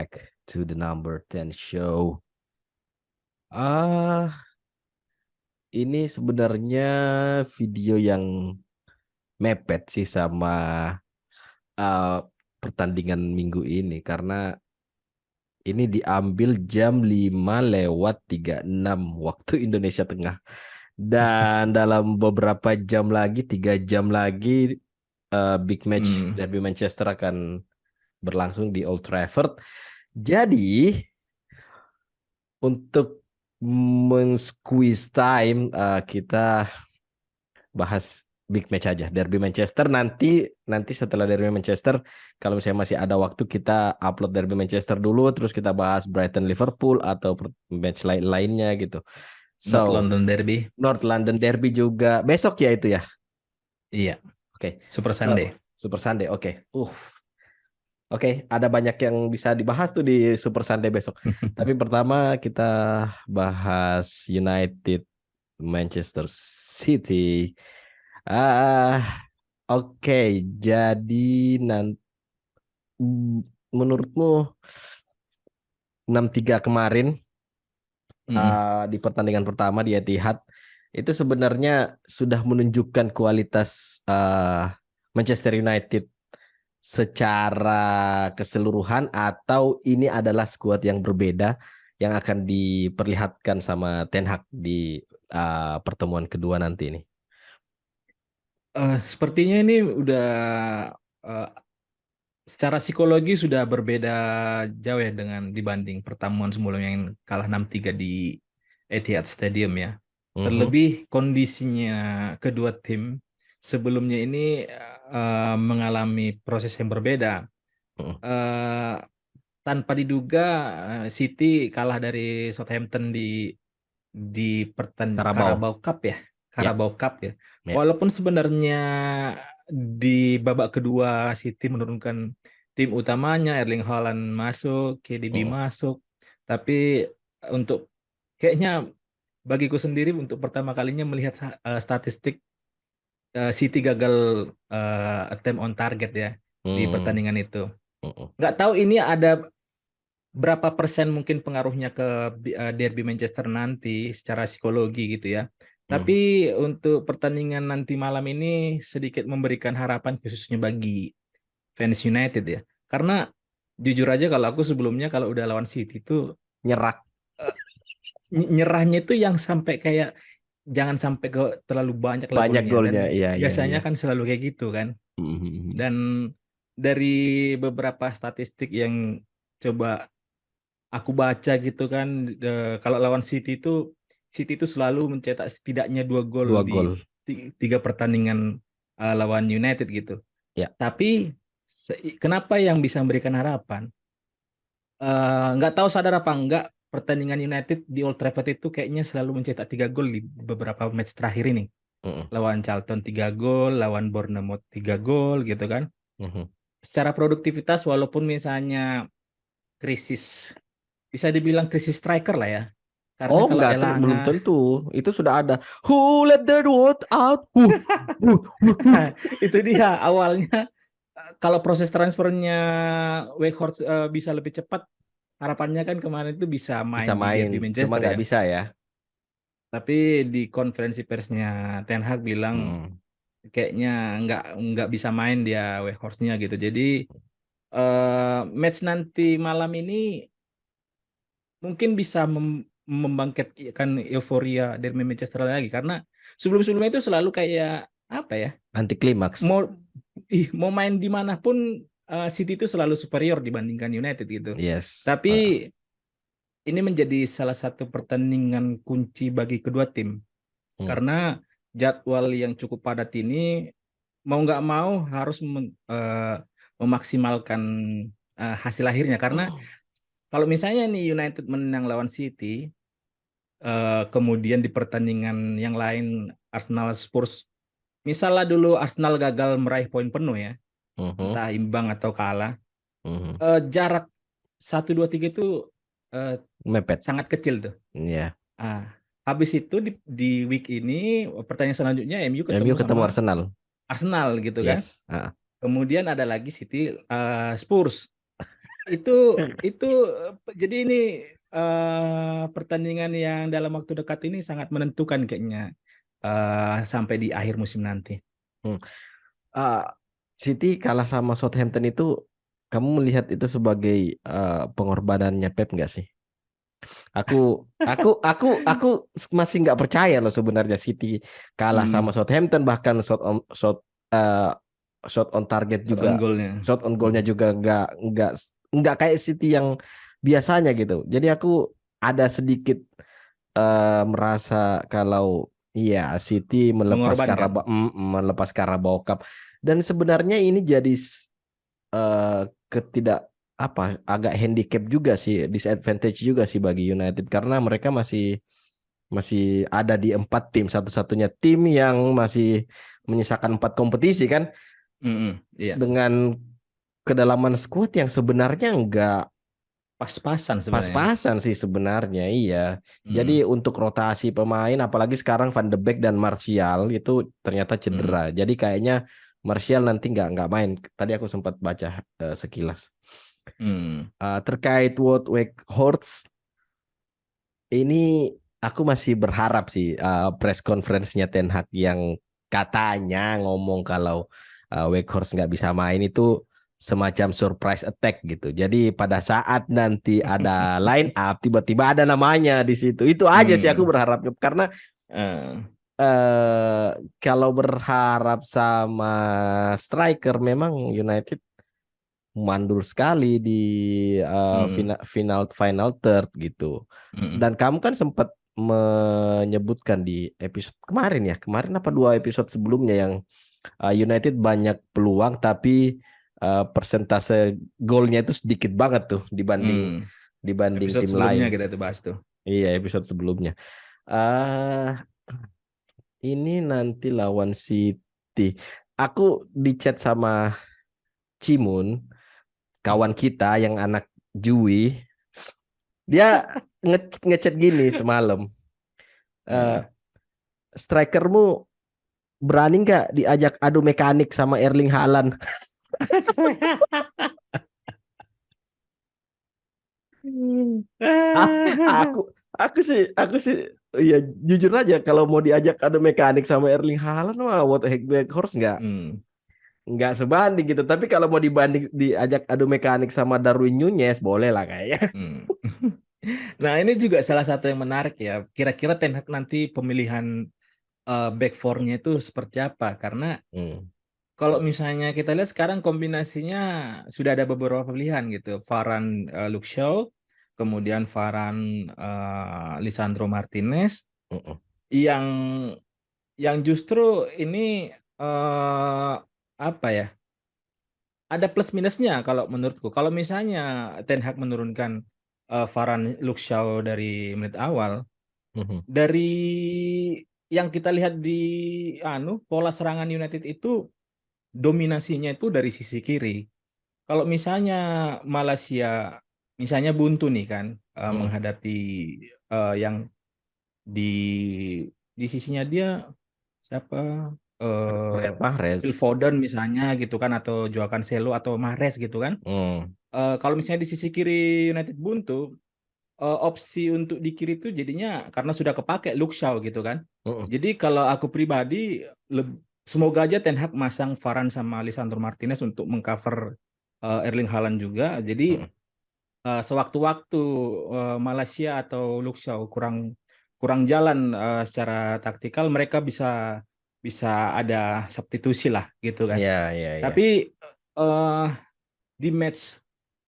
back to the number 10 show. Ah, ini sebenarnya video yang mepet sih sama uh, pertandingan minggu ini karena ini diambil jam 5:36 waktu Indonesia Tengah. Dan dalam beberapa jam lagi, 3 jam lagi, big match Hmm. Derby Manchester akan berlangsung di Old Trafford. Jadi untuk men-squeeze time, kita bahas big match aja. Derby Manchester nanti setelah Derby Manchester, kalau misalnya masih ada waktu, kita upload Derby Manchester dulu, terus kita bahas Brighton Liverpool atau match lainnya gitu. North So, London Derby. North London Derby juga besok ya itu ya. Iya, Oke. Super So, Sunday. Super Sunday. Oke. Oke, ada banyak yang bisa dibahas tuh di Super Sunday besok. Tapi pertama kita bahas United Manchester City. Oke. Jadi nanti menurutmu 6-3 kemarin, Mm. di pertandingan pertama di Etihad itu sebenarnya sudah menunjukkan kualitas Manchester United secara keseluruhan, atau ini adalah skuad yang berbeda yang akan diperlihatkan sama Ten Hag di pertemuan kedua nanti ini? Sepertinya ini udah uh, secara psikologi sudah berbeda jauh ya dengan dibanding pertemuan sebelumnya yang kalah 6-3 di Etihad Stadium ya. Mhm. Terlebih kondisinya kedua tim sebelumnya ini mengalami proses yang berbeda. Mhm. Eh, Tanpa diduga City kalah dari Southampton di Carabao. Carabao Cup ya, Ya, Carabao Cup ya. ya. Walaupun sebenarnya di babak kedua City menurunkan tim utamanya, Erling Haaland masuk, KDB Mhm. masuk, tapi untuk kayaknya bagiku sendiri untuk pertama kalinya melihat statistik City gagal attempt on target ya di Mhm. pertandingan itu. Mhm. Nggak tahu ini ada berapa persen mungkin pengaruhnya ke derby Manchester nanti secara psikologi gitu ya. Mhm. Tapi untuk pertandingan nanti malam ini sedikit memberikan harapan khususnya bagi fans United ya. Karena jujur aja kalau aku sebelumnya kalau udah lawan City itu Nyerak. eh, nyerahnya itu yang sampai kayak jangan sampai ke terlalu banyak lah Banyak golnya, dan golnya. Iya, iya, biasanya iya. kan selalu kayak gitu kan. Mhm. Dan dari beberapa statistik yang coba aku baca gitu kan, kalau lawan City itu selalu mencetak setidaknya 2 gol Dua di gol. 3 pertandingan lawan United gitu. Ya. Tapi kenapa yang bisa memberikan harapan? Nggak tahu sadar apa enggak, pertandingan United di Old Trafford itu kayaknya selalu mencetak 3 gol di beberapa match terakhir ini. Mhm. Lawan Charlton 3 gol, lawan Bournemouth 3 gol gitu kan. Mhm. Secara produktivitas walaupun misalnya krisis, bisa dibilang krisis striker lah ya. Karena Oh, kalau enggak, belum Elanga, tentu. Itu sudah ada. Who let that word out? itu dia awalnya. Kalau proses transfernya Weghorst bisa lebih cepat, harapannya kan kemarin itu bisa Bisa main di main, Derby cuma Manchester nggak ya. bisa ya. Tapi di konferensi persnya Ten Hag bilang Hmm. kayaknya nggak bisa main dia Weghorstnya gitu. Jadi match nanti malam ini mungkin bisa membangkitkan euforia dari Manchester lagi, karena sebelum-sebelumnya itu selalu kayak apa ya, Anti klimaks. mau mau main dimanapun City itu selalu superior dibandingkan United gitu. Yes. Tapi ini menjadi salah satu pertandingan kunci bagi kedua tim Hmm. karena jadwal yang cukup padat ini mau nggak mau harus memaksimalkan hasil akhirnya, karena kalau misalnya nih United menang lawan City, kemudian di pertandingan yang lain Arsenal Spurs, misalnya dulu Arsenal gagal meraih poin penuh ya, Mhm. entah imbang atau kalah, Mhm. jarak 1 2 3 itu eh, Mepet. sangat kecil tuh. Ya. Ah, habis itu di week ini pertandingan selanjutnya MU MU ketemu ketemu sama Arsenal. Arsenal gitu kan. Yes. Kemudian ada lagi City Spurs. itu jadi ini pertandingan yang dalam waktu dekat ini sangat menentukan kayaknya sampai di akhir musim nanti. Hmm. Ah, City kalah sama Southampton itu, kamu melihat itu sebagai pengorbanannya Pep nggak sih? Aku masih nggak percaya loh sebenarnya City kalah sama Mm, Southampton, bahkan eh, shot on target shot on juga, goalnya. shot on goalnya Mm. juga nggak kayak City yang biasanya gitu. Jadi aku ada sedikit merasa kalau iya City Mengorbankan. melepas Carabao Cup, dan sebenarnya ini jadi eh, ketidak apa agak handicap juga sih, disadvantage juga sih bagi United, karena mereka masih masih ada di 4 tim, satu-satunya tim yang masih menyisakan 4 kompetisi kan, Iya, dengan kedalaman skuad yang sebenarnya nggak pas-pasan sebenarnya. pas-pasan sih sebenarnya, iya. Jadi Mm, untuk rotasi pemain, apalagi sekarang Van de Beek dan Martial itu ternyata cedera. mm, Jadi kayaknya Martial nanti nggak main. Tadi aku sempat baca sekilas. mm. Terkait Wout Weghorst ini, aku masih berharap sih press conference-nya Ten Hag yang katanya ngomong kalau Weghorst nggak bisa main itu semacam surprise attack gitu. Jadi pada saat nanti ada line up tiba-tiba ada namanya di situ. Itu aja sih aku Hmm. berharapnya, karena Eh, eh, kalau berharap sama striker memang United mandul sekali di mm, final final third gitu. mm, Dan kamu kan sempat menyebutkan di episode kemarin ya, kemarin apa 2 episode sebelumnya, yang United banyak peluang tapi persentase golnya itu sedikit banget tuh dibanding mm. dibanding Episode tim lain. sebelumnya kita itu bahas tuh. Iya, episode sebelumnya. ah ini nanti lawan City. Aku di chat sama Cimun, kawan kita yang anak Jui, dia ngechat gini semalam. eh Eh. Strikermu berani nggak diajak adu mekanik sama Erling Haaland? Ah, aku aku sih ya jujur aja, kalau mau diajak adu mekanik sama Erling Haaland mah Wout Weghorst Hmm, nggak sebanding gitu. Tapi kalau mau dibanding diajak adu mekanik sama Darwin Nunez boleh lah kayaknya. hmm. Nah, ini juga salah satu yang menarik ya. Kira-kira Ten Hag nanti pemilihan back four-nya itu seperti apa? Karena Hmm. kalau misalnya kita lihat sekarang kombinasinya sudah ada beberapa pilihan gitu. Varane, Luke Shaw, kemudian Varane, Lisandro Martinez, Mm-mm. yang justru ini apa ya? Ada plus minusnya kalau menurutku. Kalau misalnya Ten Hag menurunkan Varane, Luke Shaw dari menit awal, Mhm. dari yang kita lihat di pola serangan United itu dominasinya itu dari sisi kiri. Kalau misalnya Malaysia misalnya buntu nih kan Mm-mm. menghadapi yang di sisinya dia siapa, Riyad Phil Mahrez. Foden misalnya gitu kan, atau Joao Cancelo atau Mahrez gitu kan. Hmm. Kalau misalnya di sisi kiri United buntu, opsi untuk di kiri itu jadinya karena sudah kepake Luke Shaw gitu kan. Mm-mm. Jadi kalau aku pribadi semoga aja Ten Hag masang Varane sama Lisandro Martinez untuk mengcover Erling Haaland juga. Jadi Mm-mm. sewaktu-waktu Malaysia atau Luke Shaw kurang kurang jalan secara taktikal, mereka bisa bisa ada substitusi lah gitu kan. Ya, ya, Tapi ya. eh, di match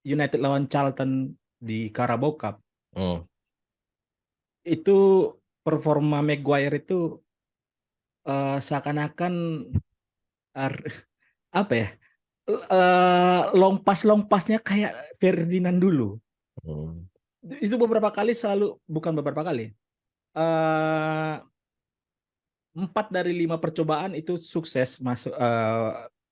United lawan Charlton di Carabao Cup Hmm. itu performa Maguire itu seakan-akan apa ya, long pasnya kayak Ferdinand dulu. Hmm. Itu beberapa kali selalu, bukan beberapa kali, eh 4 dari 5 percobaan itu sukses masuk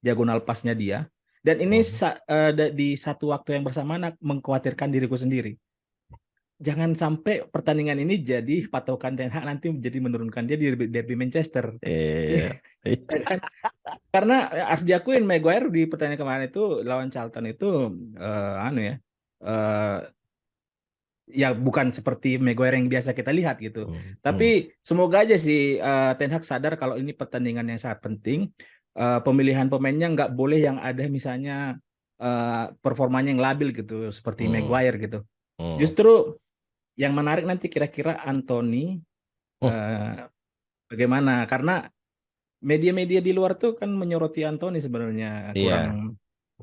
diagonal pasnya dia. Dan ini Hmm. di satu waktu yang bersamaan mengkhawatirkan diriku sendiri. Jangan sampai pertandingan ini jadi patokan Ten Hag nanti menjadi menurunkan dia di derby Manchester. Iya. Ya kan? Karena harus diakuin Maguire di pertandingan kemarin itu lawan Charlton itu anu ya. eh, ya bukan seperti Maguire yang biasa kita lihat gitu. Hmm, hmm, Tapi semoga aja sih Ten Hag sadar kalau ini pertandingan yang sangat penting. Pemilihan pemainnya nggak boleh yang ada misalnya performanya yang labil gitu seperti hmm, Maguire gitu. hmm, Justru yang menarik nanti kira-kira Anthony hmm. eh, bagaimana? Karena media-media di luar tuh kan menyoroti Anthony sebenarnya Iya. kurang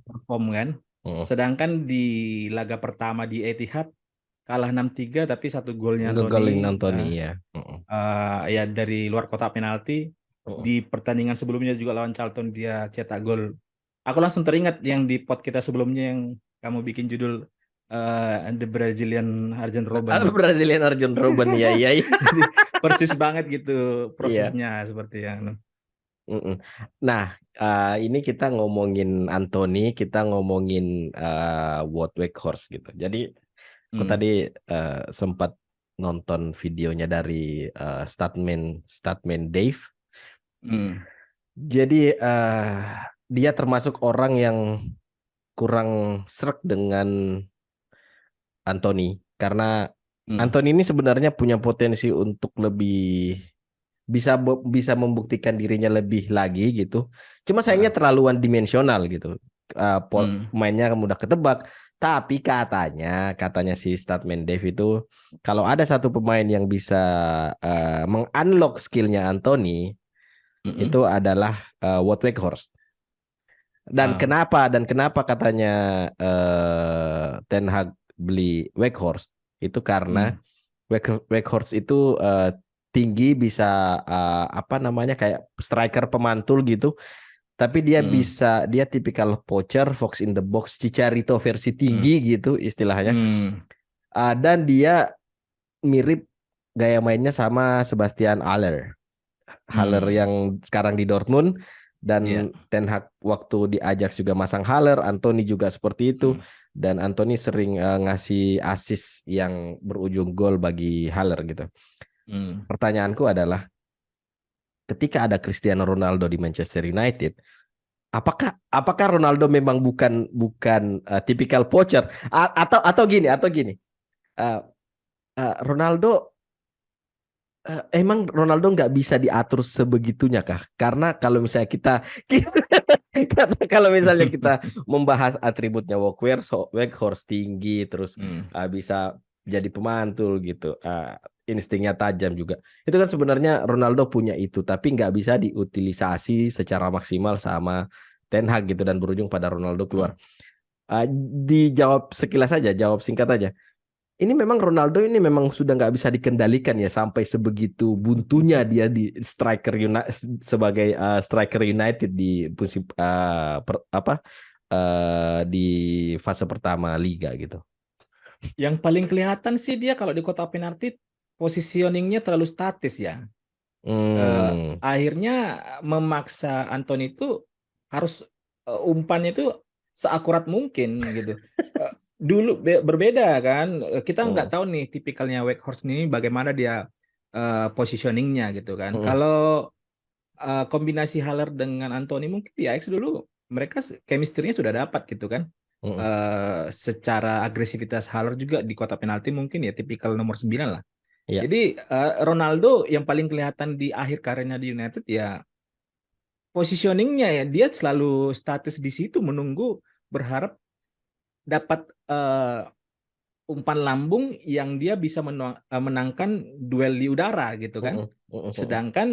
perform kan. Hmm. Sedangkan di laga pertama di Etihad kalah 6-3 tapi satu golnya Ngegolin Anthony Anthony ya. Hmm, ya dari luar kotak penalti. hmm. Di pertandingan sebelumnya juga lawan Charlton dia cetak gol. Aku langsung teringat yang di pot kita sebelumnya yang kamu bikin judul The Brazilian Arjen Robben. Brazilian Arjen Robben ya, iya, iya. Jadi persis banget gitu Iya. prosesnya seperti yang. Mm-mm. Nah, ini kita ngomongin Anthony, kita ngomongin Wout Weghorst gitu. Jadi, aku Hmm. tadi sempat nonton videonya dari Statman Statman Dave. Hmm. Jadi, dia termasuk orang yang kurang srek dengan Anthony karena Hmm. Anthony ini sebenarnya punya potensi untuk lebih bisa membuktikan dirinya lebih lagi gitu. Cuma sayangnya Ah. terlalu one dimensional gitu. Hmm. Mainnya mudah ketebak. Tapi katanya si Statman Dave itu kalau ada satu pemain yang bisa mengunlock skillnya Anthony itu Hmm. adalah Wout Weghorst. Dan Ah. kenapa katanya Ten Hag beli Weghorst itu karena Hmm. Weghorst itu tinggi bisa apa namanya kayak striker pemantul gitu. Tapi Hmm. dia tipikal poacher, fox in the box, Chicharito versi Hmm. tinggi gitu istilahnya. Hmm. Dan dia mirip gaya mainnya sama Sebastian Haller. Haller Hmm. yang sekarang di Dortmund Ya. dan Ten Hag waktu di Ajax juga masang Haller, Anthony juga seperti itu Hmm. dan Anthony sering ngasih assist yang berujung gol bagi Haller gitu. Hmm. Pertanyaanku adalah ketika ada Cristiano Ronaldo di Manchester United, apakah Ronaldo memang bukan bukan tipikal poacher atau gini uh, Ronaldo emang Ronaldo nggak bisa diatur sebegitunya kah? Karena kalau misalnya karena kalau misalnya kita membahas atributnya Weghorst tinggi terus Hmm. bisa jadi pemantul gitu, instingnya tajam juga. Itu kan sebenarnya Ronaldo punya itu, tapi nggak bisa diutilisasi secara maksimal sama Ten Hag gitu dan berujung pada Ronaldo Hmm. keluar. Dijawab sekilas saja, jawab singkat aja. Ini memang Ronaldo ini memang sudah nggak bisa dikendalikan ya sampai sebegitu buntunya dia di sebagai striker United di musim di fase pertama liga gitu. Yang paling kelihatan sih dia kalau di kotak penalti positioningnya terlalu statis ya. Hmm, Akhirnya memaksa Anthony itu harus umpannya itu seakurat mungkin gitu. Dulu berbeda kan, kita nggak hmm, tahu nih tipikalnya Weghorst ini bagaimana dia positioningnya gitu kan. hmm, Kalau kombinasi Haller dengan Anthony mungkin di Ajax dulu mereka chemistry-nya sudah dapat gitu kan. hmm. Secara agresivitas Haller juga di kotak penalti mungkin ya tipikal nomor 9 lah. Ya. Jadi Ronaldo yang paling kelihatan di akhir karirnya di United ya positioningnya ya dia selalu status di situ menunggu berharap dapat umpan lambung yang dia bisa menangkan duel di udara gitu kan. Hmm, hmm, hmm, Sedangkan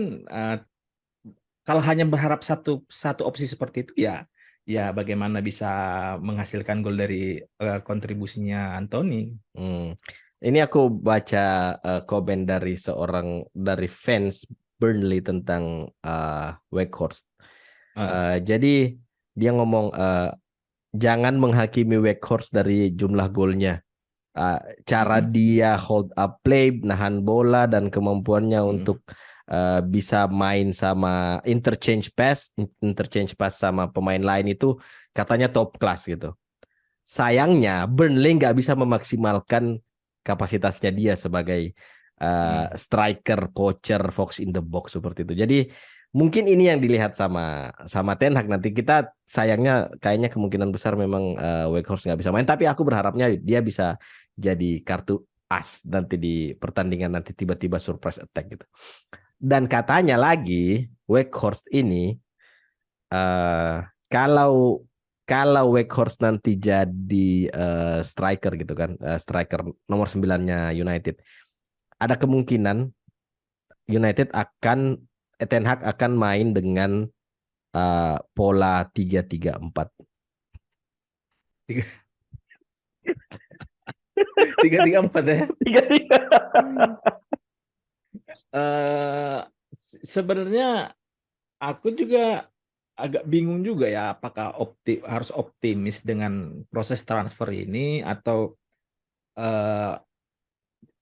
kalau hanya berharap satu satu opsi seperti itu ya ya bagaimana bisa menghasilkan gol dari kontribusinya Anthony. hmm. Ini aku baca komen dari fans Burnley tentang Weghorst. Ah. Jadi dia ngomong jangan menghakimi Weghorst dari jumlah golnya. Cara Mm-mm. dia hold up play, nahan bola dan kemampuannya Mm-mm. untuk bisa main sama interchange pass sama pemain lain itu katanya top class gitu. Sayangnya Burnley nggak bisa memaksimalkan kapasitasnya dia sebagai Mm. striker, poacher, fox in the box seperti itu. Jadi Mungkin ini yang dilihat sama Ten Hag nanti. Kita sayangnya kayaknya kemungkinan besar memang Weghorst nggak bisa main. Tapi aku berharapnya dia bisa jadi kartu as nanti di pertandingan nanti tiba-tiba surprise attack gitu. Dan katanya lagi Weghorst ini kalau kalau Weghorst nanti jadi striker gitu kan, striker nomor 9-nya United, ada kemungkinan United akan Ten Hag akan main dengan pola 3-3-4. Tiga tiga tiga empat ya. 3-3. Sebenarnya aku juga agak bingung juga ya, apakah harus optimis dengan proses transfer ini atau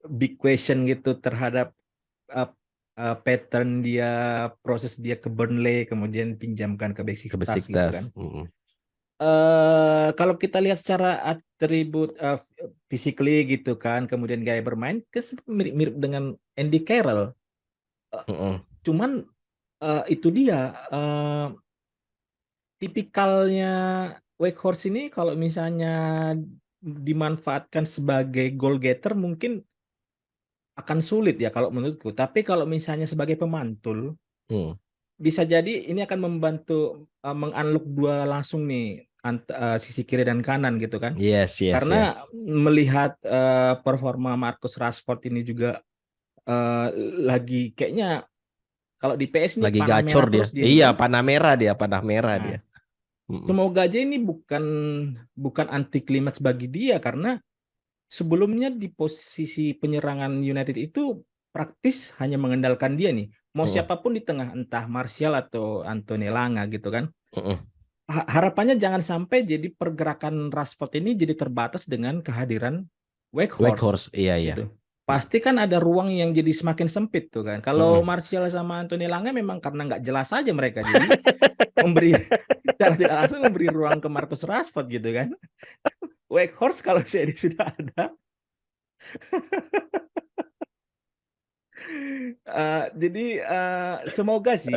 big question gitu terhadap uh, pattern dia, proses dia ke Burnley kemudian pinjamkan ke Ke Besiktas gitu Besiktas. kan. Kalau kita lihat secara atribut physically gitu kan, kemudian gaya bermain mirip-mirip dengan Andy Carroll. Cuman itu dia tipikalnya Weghorst ini kalau misalnya dimanfaatkan sebagai goal getter mungkin akan sulit ya kalau menurutku. Tapi kalau misalnya sebagai pemantul bisa jadi ini akan membantu meng-unlock dua langsung nih sisi kiri dan kanan gitu kan. Yes, yes, Karena yes. melihat performa Marcus Rashford ini juga lagi kayaknya kalau di PS ini Lagi panah gacor merah dia. terus dia nih Iya, kan. panah merah Nah, dia. semoga aja ini bukan anti klimaks bagi dia karena sebelumnya di posisi penyerangan United itu praktis hanya mengandalkan dia nih. Mau siapapun di tengah, entah Martial atau Anthony Langa gitu kan. Harapannya jangan sampai jadi pergerakan Rashford ini jadi terbatas dengan kehadiran Weghorst Weghorst, iya iya. gitu. Pasti kan ada ruang yang jadi semakin sempit tuh kan. Kalau Martial sama Anthony Langa memang karena nggak jelas aja mereka, jadi memberi secara tidak langsung memberi ruang ke Marcus Rashford gitu kan. Weghorst kalau saya sudah ada. Jadi semoga sih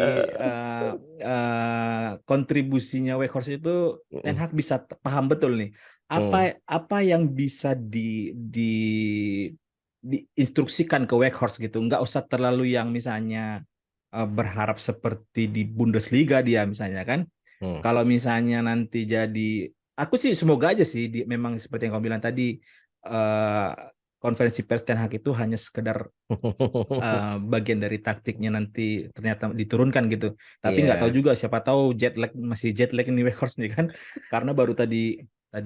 kontribusinya Weghorst itu Ten Hag bisa paham betul nih apa yang bisa diinstruksikan ke Weghorst gitu. Nggak usah terlalu yang misalnya berharap seperti di Bundesliga dia misalnya kan. Kalau misalnya nanti jadi, aku sih semoga aja sih memang seperti yang kamu bilang tadi, konferensi pers Ten Hag itu hanya sekedar bagian dari taktiknya nanti ternyata diturunkan gitu. Tapi nggak tahu juga, siapa tahu masih jet lag ini Weghorst nih kan, karena baru tadi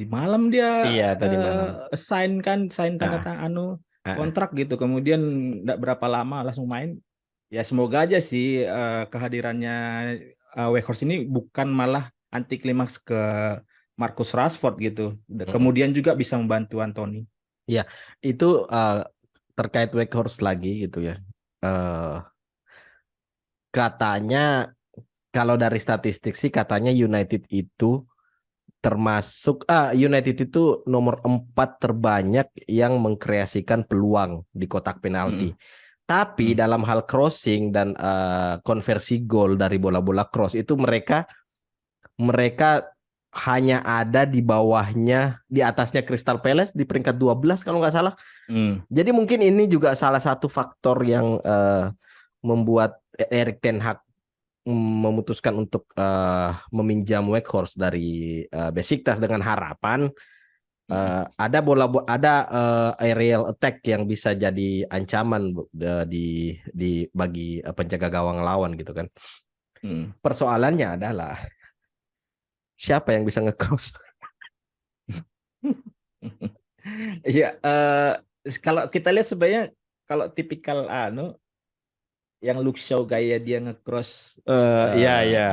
malam dia Iya, tadi malam. sign tanda tangan kontrak gitu, kemudian nggak berapa lama langsung main. Ya semoga aja sih kehadirannya Weghorst ini bukan malah anti klimaks ke Marcus Rashford gitu. Kemudian juga bisa membantu Anthony. Ya, itu terkait Weghorst lagi gitu ya. Katanya kalau dari statistik sih katanya United itu termasuk United itu nomor 4 terbanyak yang mengkreasikan peluang di kotak penalti. Tapi dalam hal crossing dan konversi gol dari bola-bola cross itu mereka hanya ada di bawahnya, di atasnya Crystal Palace di peringkat 12 kalau nggak salah. Jadi mungkin ini juga salah satu faktor yang membuat Erik ten Hag memutuskan untuk meminjam Weghorst dari Besiktas dengan harapan ada aerial attack yang bisa jadi ancaman bagi penjaga gawang lawan gitu kan. Persoalannya adalah siapa yang bisa nge-cross? Iya, kalau kita lihat sebenarnya kalau tipikal yang Luke Shaw gaya dia nge-cross Iya iya.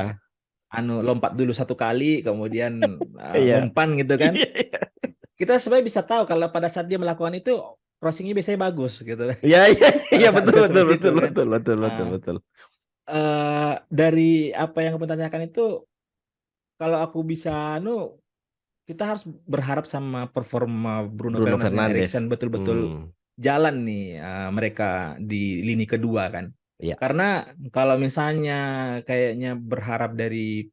lompat dulu satu kali kemudian Iya. ngumpan gitu kan. Iya. Kita sebenarnya bisa tahu kalau pada saat dia melakukan itu crossingnya biasanya bagus gitu kan. Iya iya Pada iya saat betul dia betul seperti itu betul kan. betul betul betul Nah, betul. dari apa yang kamu tanyakan itu, kalau aku bisa kita harus berharap sama performa Bruno Bruno Fernandes dan Fernandes. Eriksen betul-betul jalan nih mereka di lini kedua kan. Iya. Karena kalau misalnya kayaknya berharap dari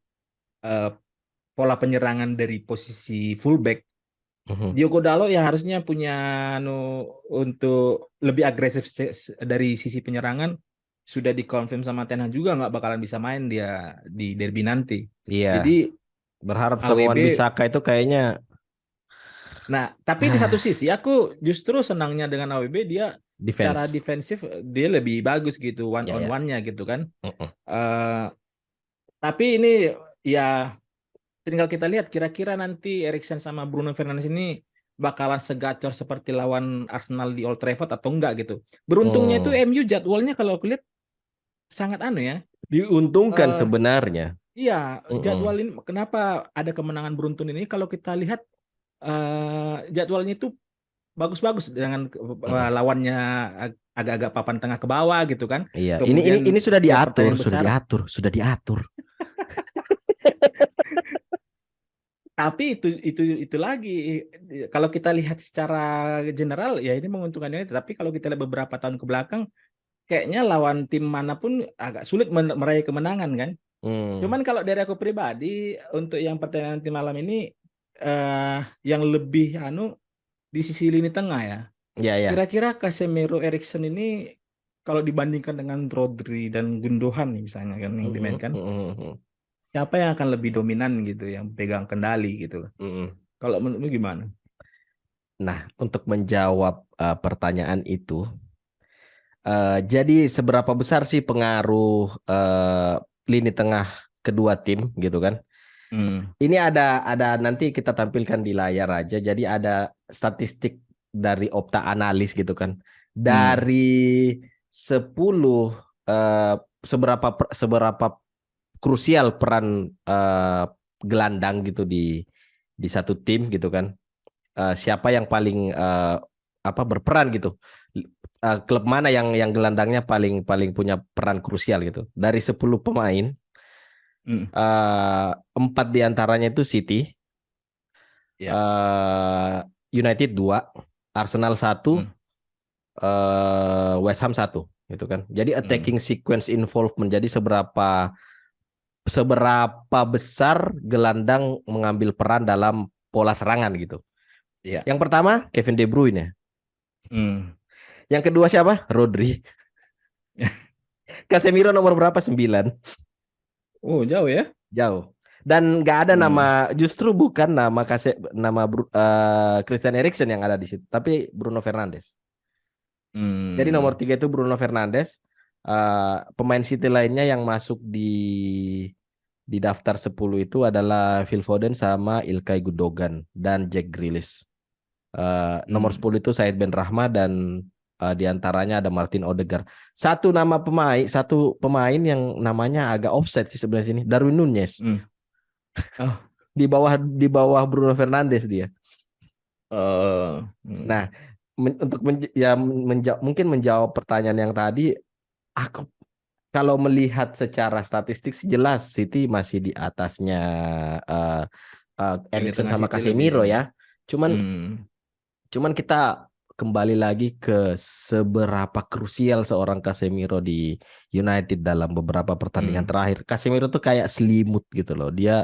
eh, pola penyerangan dari posisi fullback, Mhm. Diogo Dalot ya harusnya punya untuk lebih agresif dari sisi penyerangan, sudah dikonfirm sama Ten Hag juga nggak bakalan bisa main dia di derby nanti. Iya. Jadi Berharap sama AWB, Wan-Bissaka itu kayaknya nah tapi di satu ah, sisi aku justru senangnya dengan AWB, dia secara defense. defensif dia lebih bagus gitu, one Ya on ya. one-nya gitu kan. Mm-mm. Eh, tapi ini ya tinggal kita lihat kira-kira nanti Eriksen sama Bruno Fernandes ini bakalan segacor seperti lawan Arsenal di Old Trafford atau enggak gitu. Beruntungnya itu Hmm. MU jadwalnya kalau aku lihat sangat anu ya. Diuntungkan Eh sebenarnya. iya, jadwal Mm-mm. ini kenapa ada kemenangan beruntun ini kalau kita lihat jadwalnya itu bagus-bagus dengan Mm-mm. lawannya agak-agak papan tengah ke bawah gitu kan. Iya, ini Kemudian ini sudah tiap diatur, pertandingan sudah besar. diatur, sudah diatur. Tapi itu lagi kalau kita lihat secara general ya ini menguntungkan United. Tapi kalau kita lihat beberapa tahun ke belakang, kayaknya lawan tim manapun agak sulit meraih kemenangan kan. Hmm. Cuman kalau dari aku pribadi untuk yang pertandingan tim malam ini eh yang lebih anu di sisi lini tengah ya. Ya ya. Kira-kira Casemiro, Eriksen ini kalau dibandingkan dengan Rodri dan Gundogan nih misalnya kan yang Mm-mm. dimainkan, Mm-mm. siapa yang akan lebih dominan gitu, yang pegang kendali gitu. Mm-mm. Kalau menurutmu gimana? Nah, untuk menjawab pertanyaan itu, jadi seberapa besar sih pengaruh lini tengah kedua tim gitu kan? Hmm. Ini ada nanti kita tampilkan di layar aja. Jadi ada statistik dari Opta Analis gitu kan. Hmm. Dari 10 eh, seberapa krusial peran gelandang gitu di satu tim gitu kan. Siapa yang paling berperan gitu. Klub mana yang gelandangnya paling paling punya peran krusial gitu. Dari 10 pemain, Hmm. empat diantaranya itu City, Ya. eh, United 2, Arsenal 1, Hmm. West Ham 1 gitu kan. Jadi Hmm. attacking sequence involvement, jadi seberapa seberapa besar gelandang mengambil peran dalam pola serangan gitu. Ya. Yang pertama Kevin De Bruyne. Hmm. Yang kedua siapa? Rodri. Casemiro nomor berapa? 9. Oh, jauh ya? Jauh. Dan nggak ada Hmm. nama, justru bukan nama Christian Eriksen yang ada di situ, tapi Bruno Fernandes. Jadi nomor Hmm. 3 itu Bruno Fernandes. Pemain City lainnya yang masuk di daftar 10 itu adalah Phil Foden sama Ilkay Gundogan dan Jack Grealish. Nomor Hmm. 10 itu Said Ben Rahma dan di antaranya ada Martin Odegaard. Satu pemain yang namanya agak offset sih sebenarnya sini, Darwin Nunez. Hmm. Oh. Di bawah Bruno Fernandes dia. Hmm. Nah, untuk mungkin menjawab pertanyaan yang tadi, aku kalau melihat secara statistik sih jelas City masih di atasnya uh, Lini Eriksen tengah sama City lebih Casemiro ini. ya. Cuman Hmm. cuman kita kembali lagi ke seberapa krusial seorang Casemiro di United dalam beberapa pertandingan Hmm. terakhir. Casemiro tuh kayak selimut gitu loh. Dia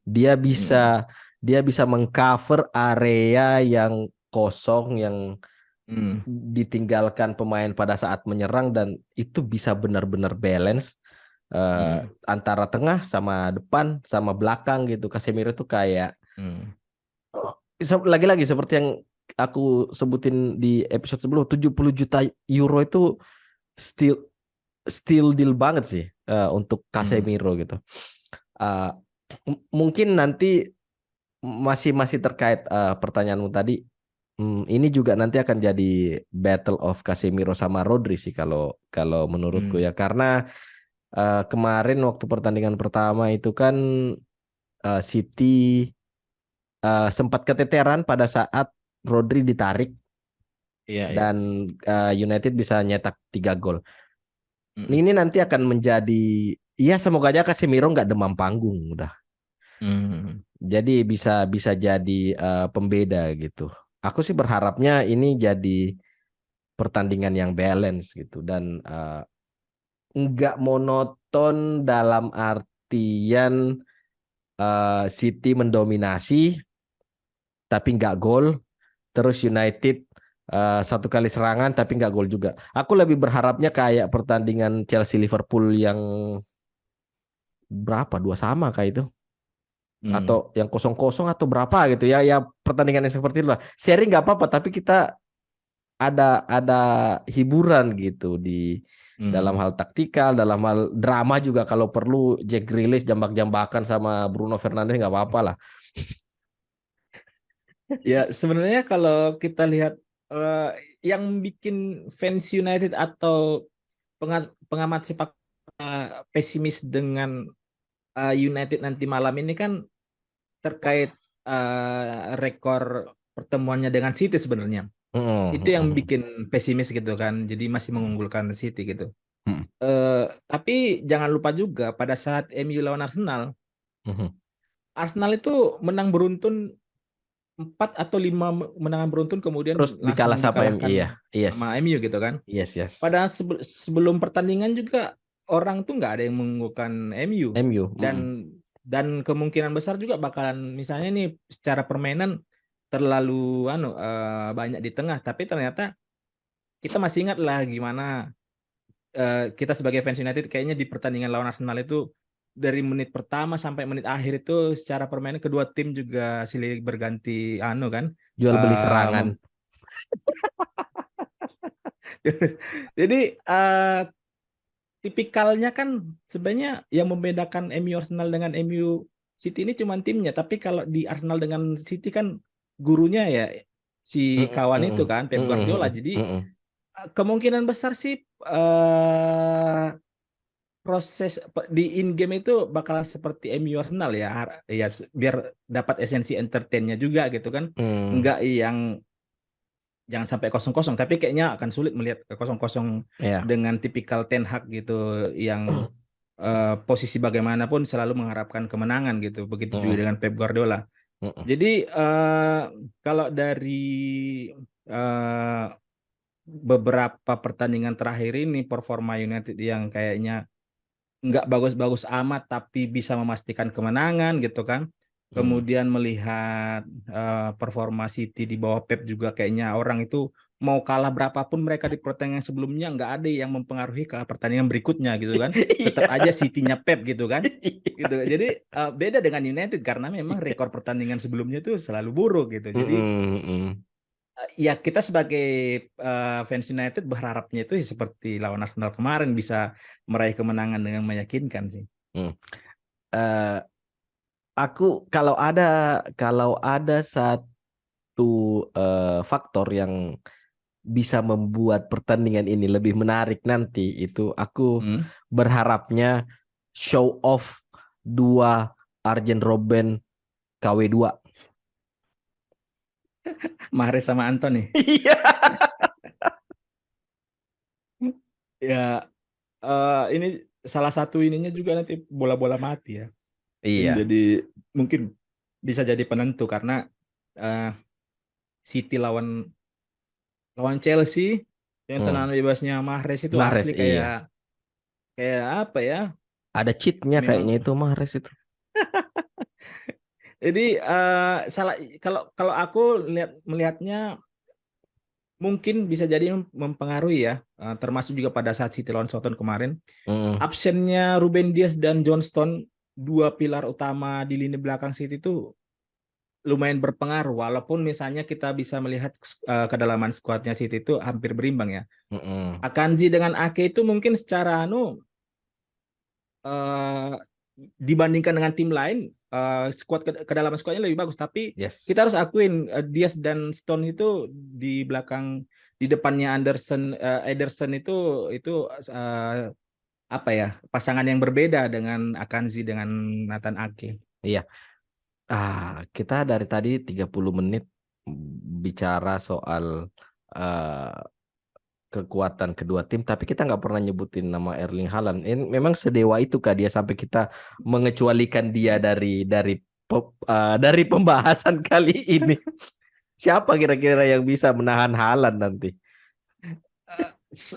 dia Hmm. bisa dia bisa mengcover area yang kosong yang Hmm. ditinggalkan pemain pada saat menyerang dan itu bisa benar-benar balance Hmm. antara tengah sama depan sama belakang gitu. Casemiro tuh kayak Hmm. lagi-lagi seperti yang aku sebutin di episode sebelum, 70 juta euro itu still still deal banget sih untuk Hmm. Casemiro gitu. Uh, Mungkin nanti masih masih terkait pertanyaanmu tadi. Ini juga nanti akan jadi battle of Casemiro sama Rodri sih kalau kalau menurutku Hmm. ya, karena kemarin waktu pertandingan pertama itu kan City sempat keteteran pada saat Rodri ditarik Iya, iya. dan United bisa nyetak 3 gol. Hmm. Ini nanti akan menjadi, ya semoga aja Casemiro nggak demam panggung udah. Hmm. Jadi bisa bisa jadi pembeda gitu. Aku sih berharapnya ini jadi pertandingan yang balance gitu dan nggak monoton dalam artian City mendominasi tapi nggak gol, terus United satu kali serangan tapi nggak gol juga. Aku lebih berharapnya kayak pertandingan Chelsea Liverpool yang berapa, dua sama kayak itu, Hmm. atau yang kosong kosong atau berapa gitu ya, ya pertandingan yang seperti itu lah. Seri nggak apa-apa tapi kita ada hiburan gitu di dalam Hmm. hal taktikal, dalam hal drama juga kalau perlu Jack Grealish jambak-jambakan sama Bruno Fernandes nggak apa-apa lah. Ya sebenarnya kalau kita lihat eh, yang bikin fans United atau pengamat sepak pesimis dengan United nanti malam ini kan terkait rekor pertemuannya dengan City sebenarnya. Itu yang Mm, bikin pesimis gitu kan. Jadi masih mengunggulkan City gitu. mm, Tapi jangan lupa juga pada saat MU lawan Arsenal, mm. Arsenal itu menang beruntun 4 atau 5 menangan beruntun kemudian Terus dikalah langsung sama MU, iya, dikalahkan yes, sama MU gitu kan. yes, yes. Padahal sebelum pertandingan juga orang tuh nggak ada yang mengunggulkan MU MU, dan kemungkinan besar juga bakalan misalnya nih secara permainan terlalu banyak di tengah, tapi ternyata kita masih ingat lah gimana kita sebagai fans United kayaknya di pertandingan lawan Arsenal itu dari menit pertama sampai menit akhir itu secara permainan kedua tim juga silih berganti kan. jual beli eh, serangan. mem- Jadi tipikalnya kan sebenarnya yang membedakan MU Arsenal dengan MU City ini cuma timnya, tapi kalau di Arsenal dengan City kan gurunya ya si Mm, kawan itu mm, kan Pep Guardiola. mm, Jadi mm, mm. kemungkinan besar sih proses di in game itu bakalan seperti MU Arsenal ya, ya biar dapat esensi entertainnya juga gitu kan, Mm, nggak yang jangan sampai kosong kosong, tapi kayaknya akan sulit melihat kosong kosong ya. dengan tipikal Ten Hag gitu yang posisi bagaimanapun selalu mengharapkan kemenangan gitu, begitu juga Mm, dengan Pep Guardiola. mm, Jadi kalau dari eh, beberapa pertandingan terakhir ini performa United yang kayaknya nggak bagus-bagus amat tapi bisa memastikan kemenangan gitu kan. mm. Kemudian melihat performa City di bawah Pep juga kayaknya orang itu mau kalah berapapun mereka di pertandingan sebelumnya nggak ada yang mempengaruhi ke pertandingan berikutnya gitu kan. Tetap aja Iya. City-nya Pep gitu kan. Gitu. Iya. Jadi beda dengan United karena memang rekor pertandingan sebelumnya itu selalu buruk gitu. Jadi Mm, mm, ya kita sebagai fans United berharapnya itu ya seperti lawan Arsenal kemarin bisa meraih kemenangan dengan meyakinkan sih. mm. Eh, aku kalau ada satu faktor yang bisa membuat pertandingan ini lebih menarik nanti, itu aku Hmm. berharapnya show off dua Arjen Robben KW2. Mahrez sama Anthony. Iya. Ya, ini salah satu ininya juga nanti bola-bola mati ya. Ini Iya. jadi mungkin bisa jadi penentu karena eh, City lawan lawan Chelsea yang Hmm. tendangan bebasnya Mahrez itu Mahrez, asli iya. kayak kayak apa ya? Ada cheatnya kayaknya Memang itu Mahrez itu. jadi salah kalau kalau aku melihatnya mungkin bisa jadi mempengaruhi ya, termasuk juga pada saat City lawan Southampton kemarin. Mm, Absennya Ruben Dias dan Johnston, dua pilar utama di lini belakang City itu lumayan berpengaruh. Walaupun misalnya kita bisa melihat kedalaman skuadnya City itu hampir berimbang ya. mm, mm. Akanji dengan Ake itu mungkin secara eh, dibandingkan dengan tim lain, kedalaman skuadnya lebih bagus. Tapi Yes. kita harus akuin Diaz dan Stone itu di belakang di depannya Ederson itu apa ya pasangan yang berbeda dengan Akanji dengan Nathan Ake. Iya. Kita dari tadi 30 menit bicara soal eh, kekuatan kedua tim, tapi kita nggak pernah nyebutin nama Erling Haaland. Ini memang sedewa itu kah dia sampai kita mengecualikan dia dari pembahasan kali ini? Siapa kira-kira yang bisa menahan Haaland nanti?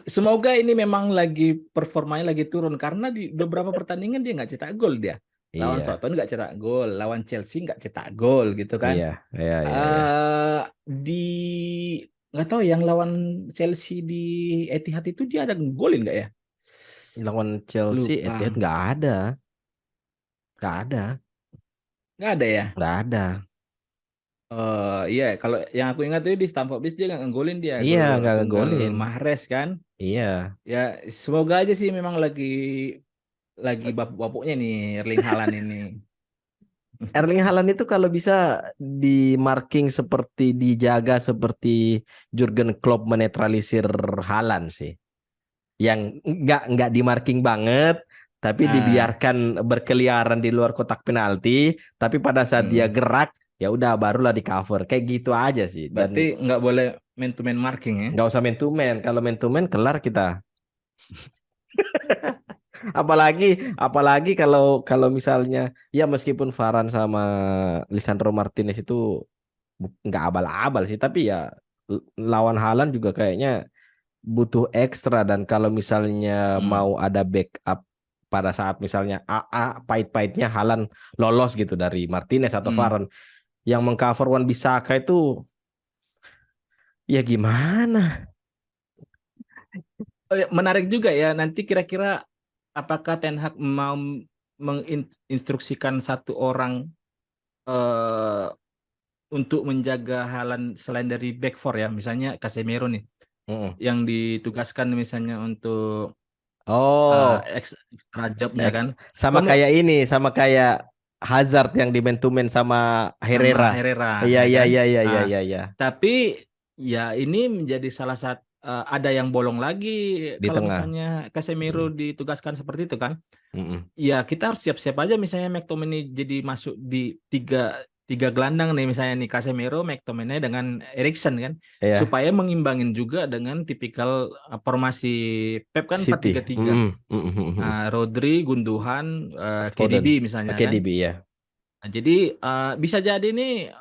Semoga ini memang lagi performanya lagi turun karena di beberapa pertandingan dia nggak cetak gol dia. Lawan Iya, Southampton nggak cetak gol, lawan Chelsea nggak cetak gol gitu kan. iya, iya, iya, iya. Di nggak tahu yang lawan Chelsea di Etihad itu dia ada golin nggak ya? Lawan Chelsea, Etihad Lupa. nggak ada, Nggak ada ya? nggak ada. Iya, kalau yang aku ingat itu di Stamford Bridge dia nggak ngegolin dia Iya, gol nggak tunggal ngegolin. Mahrez kan. Iya. Ya semoga aja sih memang lagi bapuk-bapuknya nih Erling Haaland ini. Erling Haaland itu kalau bisa di marking seperti dijaga seperti Jurgen Klopp menetralisir Haaland sih. Yang nggak di marking banget, tapi Ah, dibiarkan berkeliaran di luar kotak penalti. Tapi pada saat dia mm. gerak, ya udah barulah di cover. Kayak gitu aja sih. Berarti Dan nggak boleh man to man marking ya? nggak usah man to man. Kalau man to man kelar kita. Apalagi kalau kalau misalnya ya meskipun Varane sama Lisandro Martinez itu nggak abal-abal sih, tapi ya lawan Haaland juga kayaknya butuh ekstra. Dan kalau misalnya Mm. mau ada backup pada saat misalnya AA pahit-pahitnya Haaland lolos gitu dari Martinez atau Mm. Varane, yang mengcover Wan-Bissaka itu ya gimana? Oh, ya, menarik juga ya. Nanti kira-kira apakah Ten Hag mau menginstruksikan satu orang eh, untuk menjaga Haaland selain dari back four ya, misalnya Casemiro nih, Mm-mm. yang ditugaskan misalnya untuk Oh, extra jobnya kan. sama Kamu kayak ini, sama kayak Hazard yang di man to man sama sama Herrera. Herrera Iya, ya iya, kan. iya, iya, iya, Ah, iya, iya. tapi ya ini menjadi salah satu ada yang bolong lagi Di kalau tengah. misalnya Casemiro Mm, ditugaskan seperti itu kan. mm-mm. Ya kita harus siap-siap aja misalnya McTominay jadi masuk di tiga tiga gelandang nih misalnya nih Casemiro, McTominay dengan Eriksen kan Iya, supaya mengimbangin juga dengan tipikal formasi Pep kan empat City. tiga tiga. Mm-mm, mm-mm, mm-mm. Rodri, Gundogan, KDB Foden. misalnya Oke, kan. DB ya. Nah, jadi bisa jadi nih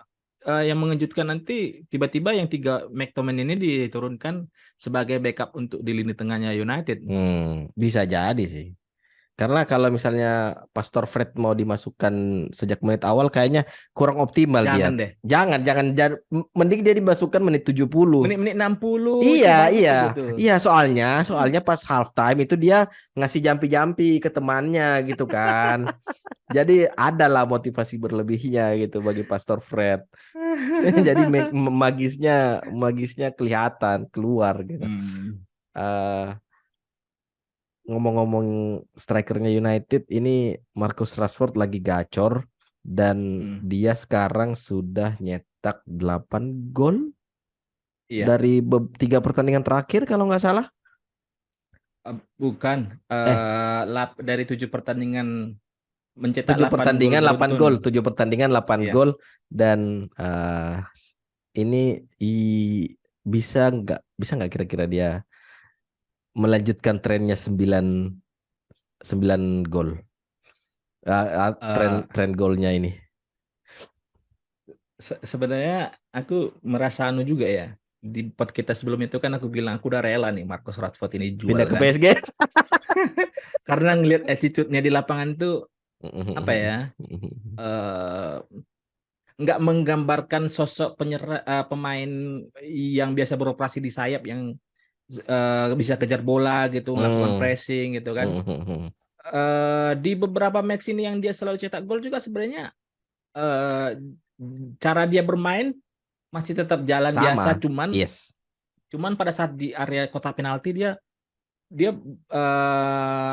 yang mengejutkan nanti tiba-tiba yang tiga McTominay ini diturunkan sebagai backup untuk di lini tengahnya United. Bisa jadi sih. Karena kalau misalnya Pastor Fred mau dimasukkan sejak menit awal kayaknya kurang optimal dia. Jangan deh. Mending dia dimasukkan menit 70. Menit-menit 60 Iya, itu bagus iya. itu tuh. Iya, soalnya pas halftime itu dia ngasih jampi-jampi ke temannya gitu kan. Jadi adalah motivasi berlebihnya gitu bagi Pastor Fred. Jadi magisnya magisnya kelihatan keluar gitu. Hmm. Eh Ngomong-ngomong strikernya United ini, Marcus Rashford lagi gacor dan Hmm. dia sekarang sudah nyetak 8 gol Iya. dari 3 pertandingan terakhir kalau nggak salah. Bukan Eh, dari 7 pertandingan mencetak 8 gol 7 pertandingan 8 beruntun. gol, 7 pertandingan 8 Iya. gol dan ini bisa nggak kira-kira dia melanjutkan trennya 9 gol. Tren Eh, tren golnya ini. Sebenarnya aku merasa anu juga ya. Di pot kita sebelum itu kan aku bilang aku udah rela nih Marcus Rashford ini jual Pindah ke kan. PSG. Karena ngelihat attitude-nya di lapangan tuh apa ya? eh nggak menggambarkan sosok pemain yang biasa beroperasi di sayap yang bisa kejar bola gitu, melakukan Hmm. pressing gitu kan. Hmm. Di beberapa match ini yang dia selalu cetak gol juga sebenarnya eh, cara dia bermain masih tetap jalan biasa, Sama. cuman Yes. cuman pada saat di area kotak penalti dia dia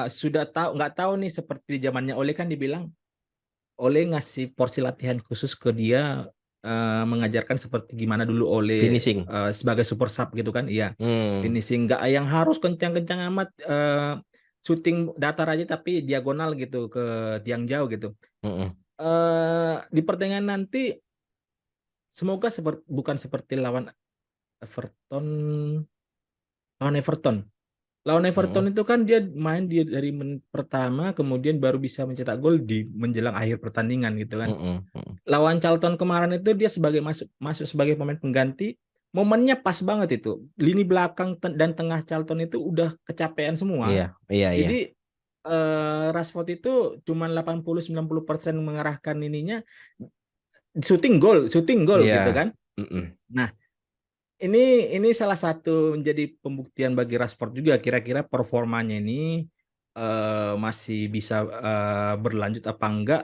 sudah tahu nggak tahu nih seperti zamannya Ole kan dibilang Ole ngasih porsi latihan khusus ke dia mengajarkan seperti gimana dulu Ole Finishing. sebagai super sub gitu kan. Iya. Hmm. Finishing nggak yang harus kencang-kencang amat shooting datar aja tapi diagonal gitu ke tiang jauh gitu. Hmm. Di pertandingan nanti semoga bukan seperti Everton lawan Everton. Lawan Hmm. Everton itu kan dia main dia dari menit pertama kemudian baru bisa mencetak gol di menjelang akhir pertandingan gitu kan. Hmm. Hmm. Lawan Charlton kemarin itu dia sebagai masuk sebagai pemain pengganti momennya pas banget itu. Lini belakang dan tengah Charlton itu udah kecapean semua. Iya, iya, iya. Jadi Rashford itu cuma 80-90% mengarahkan ininya shooting goal Iya. gitu kan. Mm-mm. Nah, ini salah satu menjadi pembuktian bagi Rashford juga kira-kira performanya ini masih bisa berlanjut apa enggak.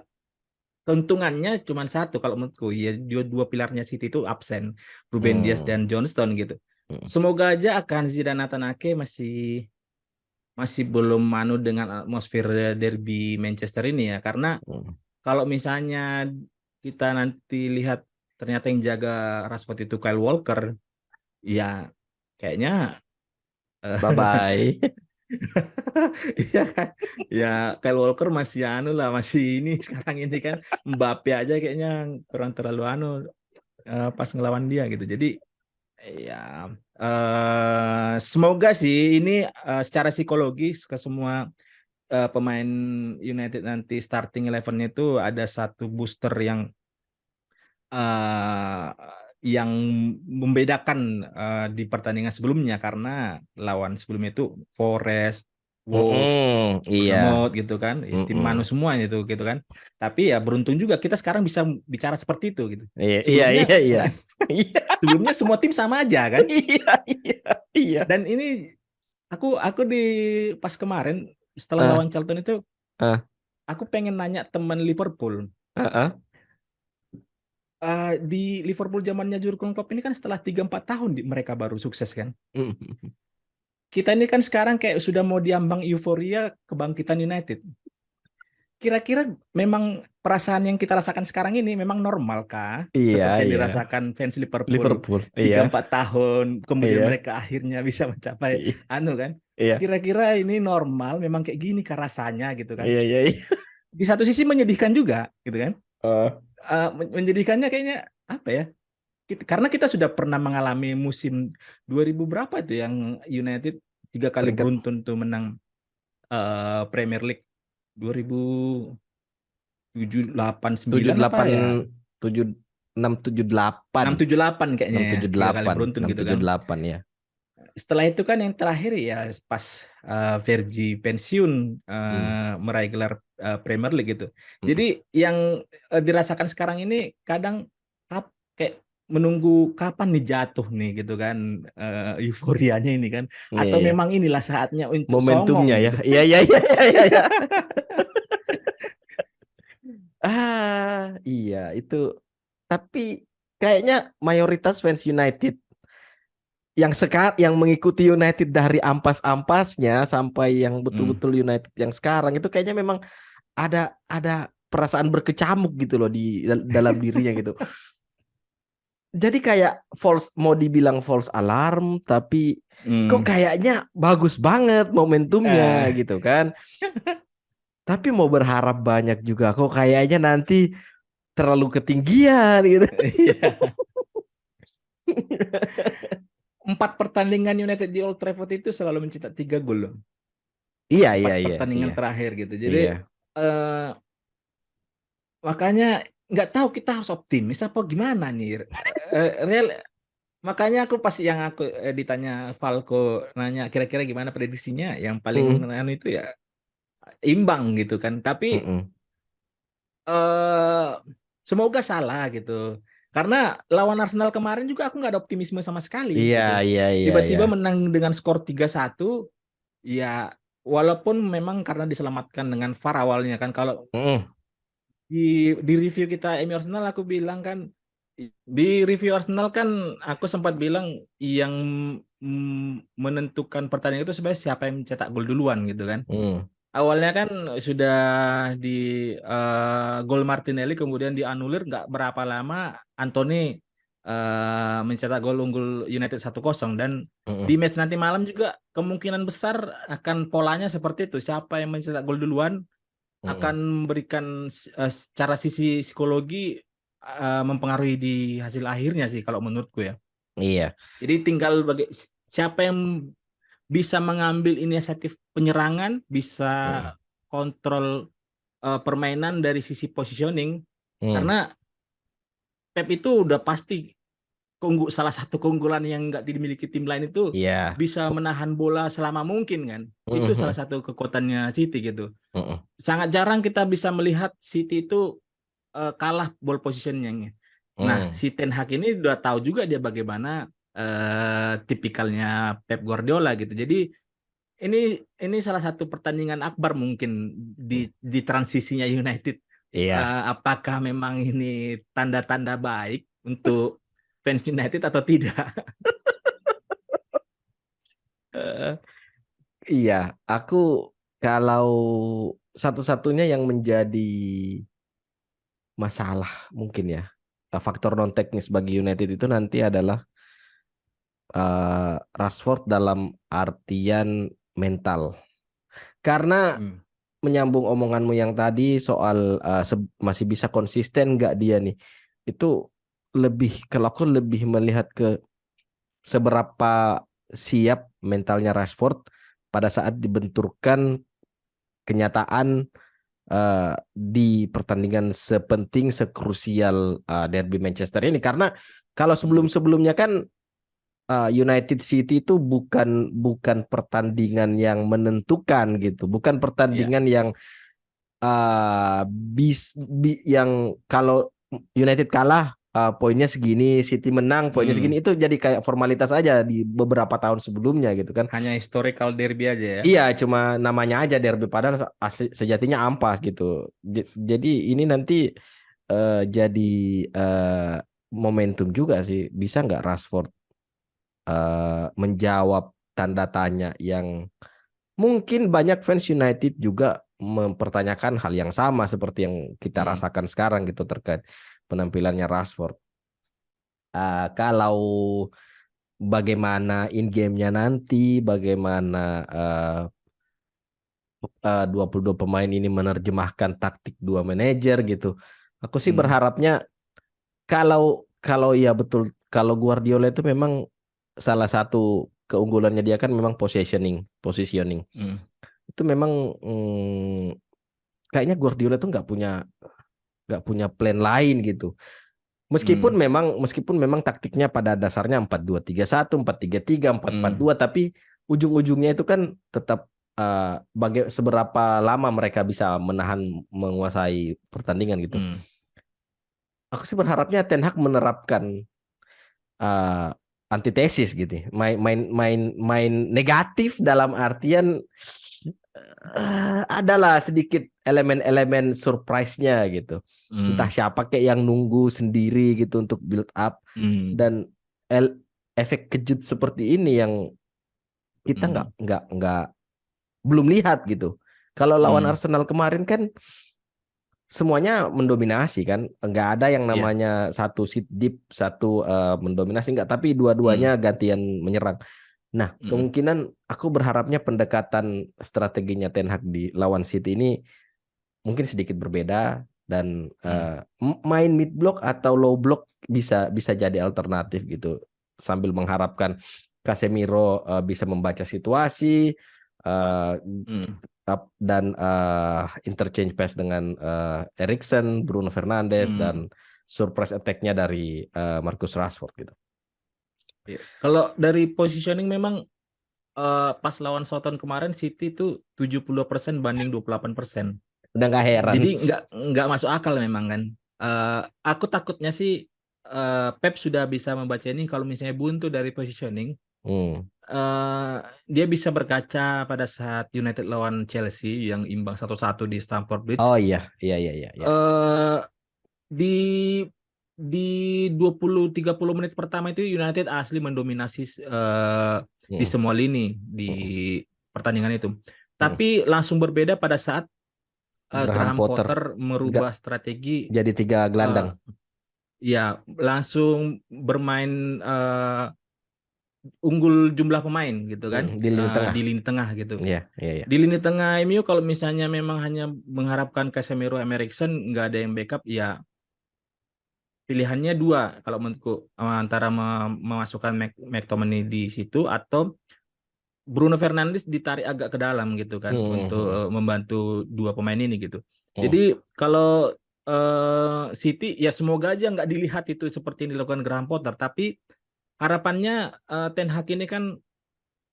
Keuntungannya cuma satu kalau menurutku, ya dua pilarnya City itu absen, Ruben Dias Hmm. dan Johnston gitu. Mm. Semoga aja Akanji dan Nathan Ake masih masih belum manu dengan atmosfer derby Manchester ini ya, karena Mm. kalau misalnya kita nanti lihat ternyata yang jaga Rashford itu Kyle Walker, ya kayaknya Bye-bye. iya kan, ya Kyle Walker masih anu lah, masih ini sekarang ini kan Mbappe aja kayaknya kurang terlalu anu pas ngelawan dia gitu. Jadi ya semoga sih ini secara psikologis ke semua pemain United nanti starting 11-nya itu ada satu booster uh, yang membedakan di pertandingan sebelumnya, karena lawan sebelumnya itu Forest, Wolves, Mm-mm. Iya. Bournemouth gitu kan, ya, tim manu Mm-mm. semuanya itu gitu kan. Tapi ya beruntung juga kita sekarang bisa bicara seperti itu gitu. Iya, iya, Sebelumnya iya, iya. Iya, sebelumnya semua tim sama aja kan. iya, iya, iya. Dan ini aku di pas kemarin setelah Ah, lawan Charlton itu ah, aku pengen nanya teman Liverpool. ah, ah. Di Liverpool zamannya Jurgen Klopp ini kan setelah 3-4 tahun mereka baru sukses kan. Mm. Kita ini kan sekarang kayak sudah mau diambang euforia kebangkitan United. Kira-kira memang perasaan yang kita rasakan sekarang ini memang normalkah? Iya, Seperti yang iya. dirasakan fans Liverpool Liverpool. tiga Iya, empat tahun, kemudian iya, mereka akhirnya bisa mencapai iya, anu kan. iya, Kira-kira ini normal, memang kayak gini kah rasanya gitu kan. iya, iya, iya. Di satu sisi menyedihkan juga gitu kan. Ah, Menyedihkannya kayaknya apa ya? Karena kita sudah pernah mengalami musim 2000 berapa itu yang United 3 kali peringkat beruntun tuh menang Premier League 2007, 8, tujuh 9 apa delapan ya? tujuh enam tujuh delapan 6, 7, 8 kayaknya enam ya, tujuh 3 kali delapan beruntun enam gitu tujuh kan. delapan ya. Setelah itu kan yang terakhir ya pas Fergie pensiun Hmm. meraih gelar Premier League gitu. Mm. Jadi yang dirasakan sekarang ini kadang kayak menunggu kapan nih jatuh nih gitu kan, euforianya ini kan, Iya, atau iya. memang inilah saatnya untuk songong Momentumnya ya. gitu. Iya, iya, iya, iya, iya, iya. Iya itu. Tapi kayaknya mayoritas fans United yang mengikuti United dari ampas-ampasnya sampai yang Hmm. betul-betul United yang sekarang itu kayaknya memang ada perasaan berkecamuk gitu loh di dalam dirinya gitu. Jadi kayak mau dibilang false alarm, tapi kok Hmm. kayaknya bagus banget momentumnya Eh, gitu kan. Tapi mau berharap banyak juga kok kayaknya nanti terlalu ketinggian gitu. iya. 4 pertandingan United di Old Trafford itu selalu mencetak 3 gol loh. Iya, iya, empat iya, iya, pertandingan terakhir gitu. Jadi iya. eh, makanya nggak tahu kita harus optimis apa gimana nih. Real, makanya aku pas yang aku ditanya Falco nanya kira-kira gimana prediksinya, yang paling Mm, anu itu ya imbang gitu kan. Tapi mm-mm. eh semoga salah gitu. Karena lawan Arsenal kemarin juga aku nggak ada optimisme sama sekali Iya, gitu. iya, iya, iya. Tiba-tiba menang dengan skor 3-1, ya walaupun memang karena diselamatkan dengan VAR awalnya kan. Kalau Mm, di review kita MU Arsenal aku bilang kan, di review Arsenal kan aku sempat bilang yang menentukan pertandingan itu sebenarnya siapa yang mencetak gol duluan gitu kan. mm, Awalnya kan sudah di gol Martinelli, kemudian dianulir nggak berapa lama Anthony mencetak gol unggul United 1-0, dan di mm, match nanti malam juga kemungkinan besar akan polanya seperti itu. Siapa yang mencetak gol duluan akan mm. memberikan secara sisi psikologi mempengaruhi di hasil akhirnya sih kalau menurutku ya. Iya. Jadi tinggal siapa yang bisa mengambil inisiatif penyerangan, bisa Mm, kontrol permainan dari sisi positioning. mm, Karena Pep itu udah pasti salah satu keunggulan yang nggak dimiliki tim lain itu Iya. bisa menahan bola selama mungkin kan. Itu salah Mhm, satu kekuatannya City gitu. mhm. Sangat jarang kita bisa melihat City itu kalah ball positionnya. Nah, Hmm. si Ten Hag ini udah tahu juga dia bagaimana tipikalnya Pep Guardiola gitu. Jadi ini salah satu pertandingan akbar mungkin di transisinya United. Iya. Apakah memang ini tanda-tanda baik untuk fans United atau tidak? Eh, iya, aku kalau satu-satunya yang menjadi masalah mungkin ya, faktor non teknis bagi United itu nanti adalah Rashford dalam artian mental. Karena Hmm. menyambung omonganmu yang tadi soal masih bisa konsisten nggak dia nih, itu lebih, kalau aku lebih melihat ke seberapa siap mentalnya Rashford pada saat dibenturkan kenyataan di pertandingan sepenting sekrusial derby Manchester ini. Karena kalau Hmm. sebelum-sebelumnya kan United City itu bukan bukan pertandingan yang menentukan gitu, bukan Ya. pertandingan yang yang kalau United kalah poinnya segini, City menang poinnya Hmm. segini, itu jadi kayak formalitas aja di beberapa tahun sebelumnya gitu kan. Hanya historical derby aja ya. Iya, cuma namanya aja derby padahal sejatinya ampas gitu. Jadi ini nanti jadi eh, momentum juga sih. Bisa nggak Rashford menjawab tanda tanya yang mungkin banyak fans United juga mempertanyakan hal yang sama seperti yang kita Hmm. rasakan sekarang gitu terkait penampilannya Rashford. Kalau bagaimana in game-nya nanti, bagaimana 22 pemain ini menerjemahkan taktik dua manajer gitu. Aku sih Hmm. berharapnya kalau kalau ya betul, kalau Guardiola itu memang salah satu keunggulannya dia kan memang positioning. Hmm. Itu memang kayaknya Guardiola tuh nggak punya plan lain gitu. Hmm. Meskipun memang taktiknya pada dasarnya 4-2-3-1, 4-3-3, empat empat Hmm. dua, tapi ujung-ujungnya itu kan tetap seberapa lama mereka bisa menahan menguasai pertandingan gitu. Hmm. Aku sih berharapnya Ten Hag menerapkan uh, antitesis gitu, main main main main negatif dalam artian adalah sedikit elemen-elemen surprise-nya gitu. Entah Hmm. siapa kayak yang nunggu sendiri gitu untuk build up, Hmm. dan efek kejut seperti ini yang kita Hmm. nggak belum lihat gitu. Kalau lawan Hmm. Arsenal kemarin kan semuanya mendominasi kan, nggak ada yang Ya. namanya satu sit deep, satu mendominasi, nggak, tapi Hmm. dua-duanya gantian menyerang. Nah, Hmm. kemungkinan aku berharapnya pendekatan strateginya Ten Hag di lawan City ini mungkin sedikit berbeda, dan Hmm. main mid block atau low block bisa bisa jadi alternatif gitu, sambil mengharapkan Casemiro bisa membaca situasi, eh, Hmm. dan interchange pass dengan Eriksen, Bruno Fernandes, Hmm. dan surprise attack-nya dari Marcus Rashford gitu. Ya. Kalau dari positioning memang pas lawan Southampton kemarin City itu 70% banding 28%. Udah nggak heran. Jadi nggak masuk akal memang kan. Aku takutnya sih Pep sudah bisa membaca ini kalau misalnya buntu dari positioning, Hmm. eh, dia bisa berkaca pada saat United lawan Chelsea yang imbang 1-1 di Stamford Bridge. Oh iya, iya, iya, iya, iya. eh di di 20-30 menit pertama itu United asli mendominasi di Hmm. semua lini di Hmm. pertandingan itu. Hmm. Tapi langsung berbeda pada saat Graham Graham Potter Potter nggak merubah strategi, jadi tiga eh, gelandang. ya langsung bermain unggul jumlah pemain gitu kan, Di lini tengah. di lini tengah gitu. Iya, iya, iya. Di lini tengah MU kalau misalnya memang hanya mengharapkan Casemiro, Eriksen nggak ada yang backup, ya pilihannya dua kalau menurutku, antara memasukkan McTominay di situ atau Bruno Fernandes ditarik agak ke dalam gitu kan Hmm. untuk Hmm. membantu dua pemain ini gitu. Hmm. Jadi kalau City ya semoga aja nggak dilihat itu seperti yang dilakukan Graham Potter, tapi harapannya Ten Hag ini kan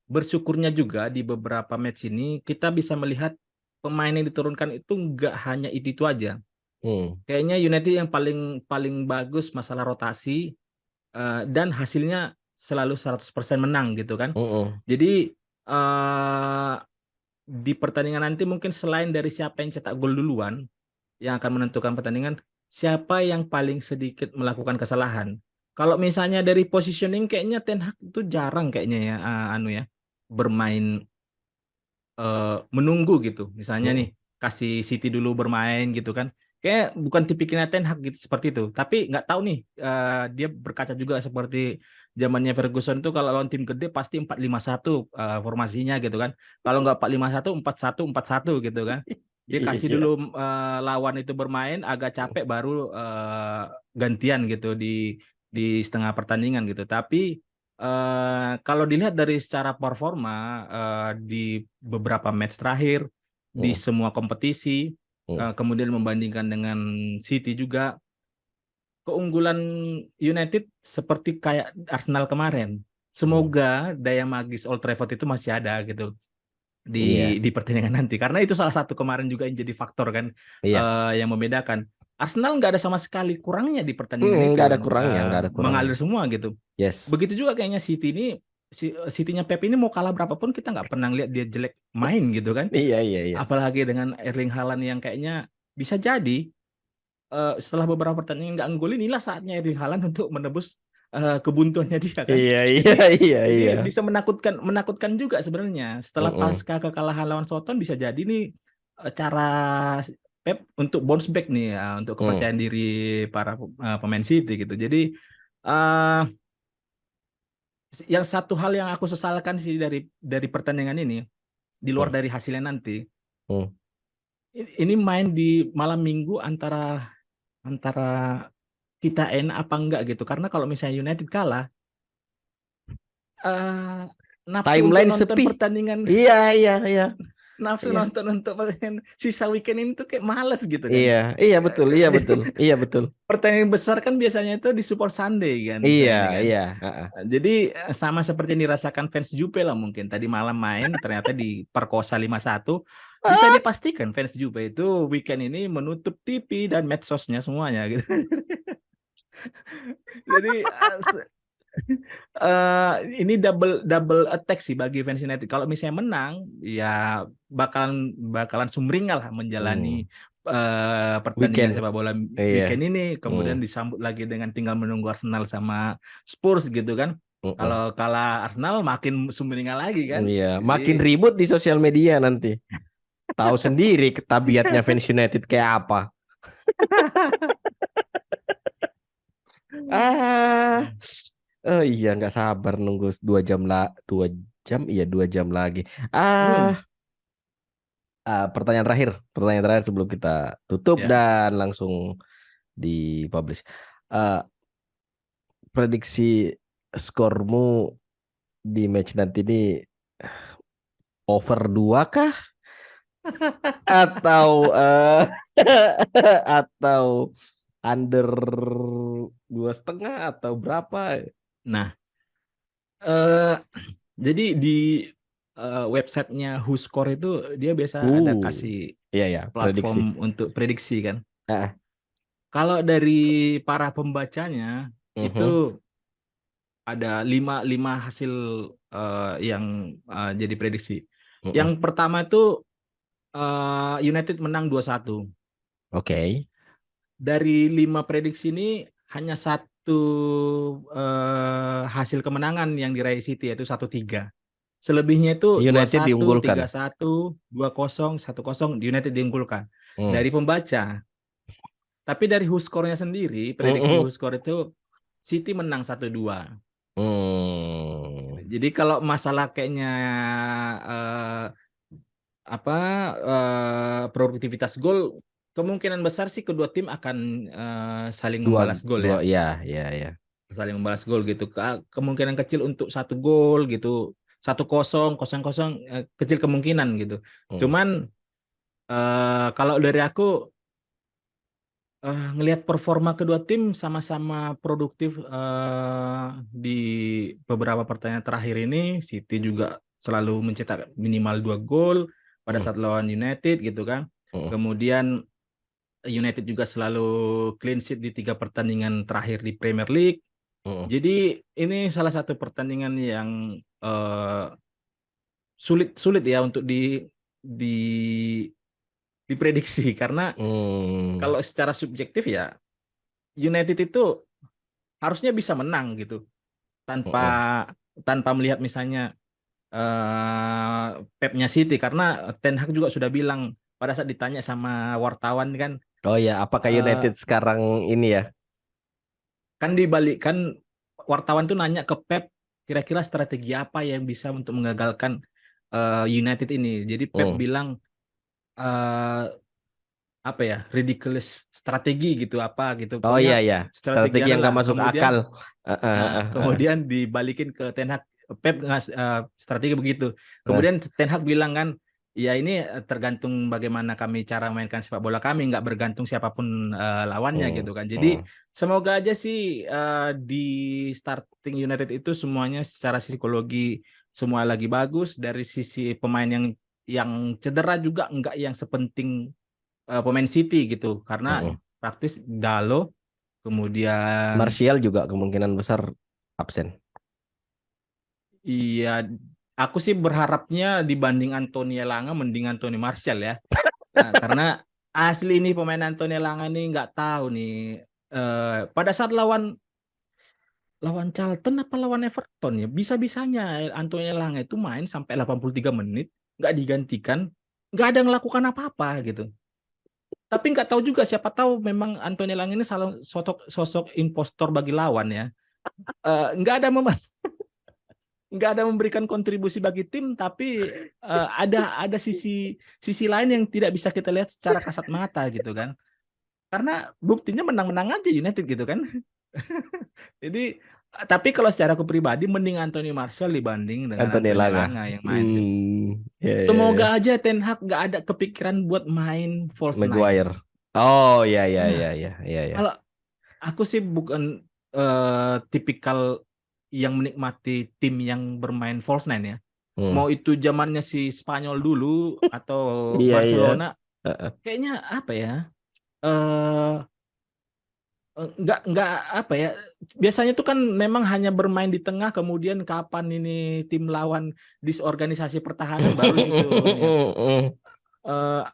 bersyukurnya juga di beberapa match ini kita bisa melihat pemain yang diturunkan itu nggak hanya itu aja. Hmm. Kayaknya United yang paling paling bagus masalah rotasi, dan hasilnya selalu 100% menang gitu kan. Mm-mm. Jadi di pertandingan nanti mungkin selain dari siapa yang cetak gol duluan yang akan menentukan pertandingan, siapa yang paling sedikit melakukan kesalahan. Kalau misalnya dari positioning kayaknya Ten Hag itu jarang kayaknya ya bermain menunggu gitu. Misalnya nih Mm-mm. kasih City dulu bermain gitu kan. Kayak bukan tipikalnya Ten Hag gitu seperti itu. Tapi nggak tahu nih, dia berkaca juga seperti zamannya Ferguson tuh kalau lawan tim gede pasti 4-5-1 formasinya gitu kan. Kalau nggak 4-5-1 4-1 4-1 gitu kan. Dia kasih Iya. dulu lawan itu bermain agak capek baru gantian gitu di setengah pertandingan gitu. Tapi kalau dilihat dari secara performa di beberapa match terakhir di Mm. semua kompetisi, Mm. kemudian membandingkan dengan City juga, keunggulan United seperti kayak Arsenal kemarin. Mm. Semoga daya magis Old Trafford itu masih ada gitu Iya, di pertandingan nanti, karena itu salah satu kemarin juga yang jadi faktor kan, iya. yang membedakan. Arsenal nggak ada sama sekali kurangnya di pertandingan itu, Nggak ada kurangnya, nggak ada kurangnya. mengalir semua gitu. Yes. Begitu juga kayaknya City ini, City-nya Pep ini mau kalah berapapun kita nggak pernah lihat dia jelek main gitu kan. Iya, iya, iya. Apalagi dengan Erling Haaland yang kayaknya bisa jadi setelah beberapa pertandingan nggak nggolin, inilah saatnya Erling Haaland untuk menebus kebuntuannya dia kan. Iya, iya, Jadi iya, jadi iya. bisa menakutkan juga sebenarnya. Setelah Mm-mm. pasca kekalahan lawan Southampton bisa jadi nih cara Pep untuk bounce back nih ya, untuk Mm. kepercayaan diri para pemain City gitu. Jadi eh yang satu hal yang aku sesalkan sih dari pertandingan ini, di luar Mm. dari hasilnya nanti, Mm. ini main di malam minggu antara antara kita enak apa enggak gitu. Karena kalau misalnya United kalah, eh nafsu untuk Timeline nonton sepi. pertandingan, Iya, iya, iya. nafsu Iya. nonton untuk pertandingan sisa weekend ini tuh kayak males gitu kan. Iya, iya betul, iya betul, iya betul. Pertandingan besar kan biasanya itu di Support Sunday kan Iya, misalnya kan. iya, heeh. Jadi sama seperti yang dirasakan fans Juve lah, mungkin tadi malam main ternyata diperkosa 5-1. Bisa Ah, dipastikan fans Juve itu weekend ini menutup TV dan medsosnya semuanya gitu. Jadi ini double double attack sih bagi fans United. Kalau misalnya menang, ya bakalan bakalan sumringah lah menjalani hmm, pertandingan weekend. sepak bola Iya. weekend ini. Kemudian Hmm, disambut lagi dengan tinggal menunggu Arsenal sama Spurs gitu kan. mm-mm. Kalau kalah Arsenal makin sumringah lagi kan. Iya, makin Jadi ribut di sosial media nanti. Tahu sendiri tabiatnya fans United kayak apa. Ah, oh iya nggak sabar nunggu 2 jam lah, 2 jam, iya 2 jam lagi. Ah, hmm, pertanyaan terakhir sebelum kita tutup ya. dan langsung dipublish. Ah, prediksi skormu di match nanti ini over 2 kah atau atau under 2,5 atau berapa? Nah, eh jadi di websitenya WhoScore itu dia biasa ada Uh, kasih iya ya, prediksi. platform untuk prediksi kan. Ah, Kalau dari para pembacanya mhm, itu ada lima hasil yang jadi prediksi. Yang mhm. pertama itu United menang 2-1. Oke. Dari 5 prediksi ini hanya satu hasil kemenangan yang diraih City, yaitu 1-3. Selebihnya itu dua United satu, tiga diunggulkan. satu, 2-0, 1-0 United diunggulkan Hmm. dari pembaca. Tapi dari WhoScore-nya sendiri, prediksi Mhm. WhoScore itu City menang 1-2. Hmm. Jadi kalau masalah kayaknya eh, apa produktivitas gol, kemungkinan besar sih kedua tim akan saling Dua, membalas gol dua, ya. ya, ya, ya. Saling membalas gol gitu. Kemungkinan kecil untuk 1 gol gitu. 1-0, 0-0 kecil kemungkinan gitu. Hmm. Cuman kalau dari aku ngelihat performa kedua tim sama-sama produktif di beberapa pertandingan terakhir ini. City juga selalu mencetak minimal 2 gol pada Mm, saat lawan United gitu kan. mm, Kemudian United juga selalu clean sheet di 3 pertandingan terakhir di Premier League. mm. Jadi ini salah satu pertandingan yang sulit ya untuk di diprediksi karena Hmm, kalau secara subjektif ya United itu harusnya bisa menang gitu mm-mm. tanpa tanpa melihat misalnya Pepnya City karena Ten Hag juga sudah bilang pada saat ditanya sama wartawan kan Oh ya, apakah eh, United sekarang ini ya? kan dibalikkan wartawan tuh nanya ke Pep kira-kira strategi apa yang bisa untuk mengagalkan United ini. Jadi Pep Hmm. bilang eh, apa ya ridiculous strategi gitu apa gitu. Oh Pokoknya iya ya, strategi strategi yang anu lah. nggak masuk Kemudian akal. kemudian dibalikin ke Ten Hag. Pep strategi begitu. Kemudian Ten Hag bilang kan, ya ini tergantung bagaimana kami cara mainkan sepak bola kami, nggak bergantung siapapun lawannya Hmm, gitu kan. Jadi hmm, semoga aja sih di starting United itu semuanya secara psikologi semua lagi bagus. Dari sisi pemain yang cedera juga nggak yang sepenting pemain City gitu, karena hmm. praktis Dalo, kemudian Martial juga kemungkinan besar absen. iya, aku sih berharapnya dibanding Anthony Elanga mending Anthony Martial ya. Karena asli nih pemain Anthony Elanga nih nggak tahu nih pada saat lawan lawan Charlton apa lawan Everton ya bisa-bisanya Anthony Elanga itu main sampai 83 menit nggak digantikan, nggak ada ngelakukan apa-apa gitu. Tapi nggak tahu juga siapa tahu memang Anthony Elanga ini salah sosok sosok impostor bagi lawan ya. Nggak ada nggak ada memberikan kontribusi bagi tim, tapi ada sisi sisi lain yang tidak bisa kita lihat secara kasat mata gitu kan. Karena buktinya menang-menang aja United gitu kan. Jadi tapi kalau secara aku pribadi mending Anthony Martial dibanding dengan Anthony Anthony Langa. Langa yang main sih. Ya, ya, Semoga ya. aja Ten Hag nggak ada kepikiran buat main false nine. Maguire. Oh ya, ya, Ya, ya, ya, ya, ya. kalau aku sih bukan tipikal yang menikmati tim yang bermain false nine ya. Hmm. Mau itu zamannya si Spanyol dulu atau Iya, iya. Barcelona, Heeh. kayaknya apa ya? eh nggak apa ya? Biasanya tuh kan memang hanya bermain di tengah, kemudian kapan ini tim lawan disorganisasi pertahanan baru di situ ini ya.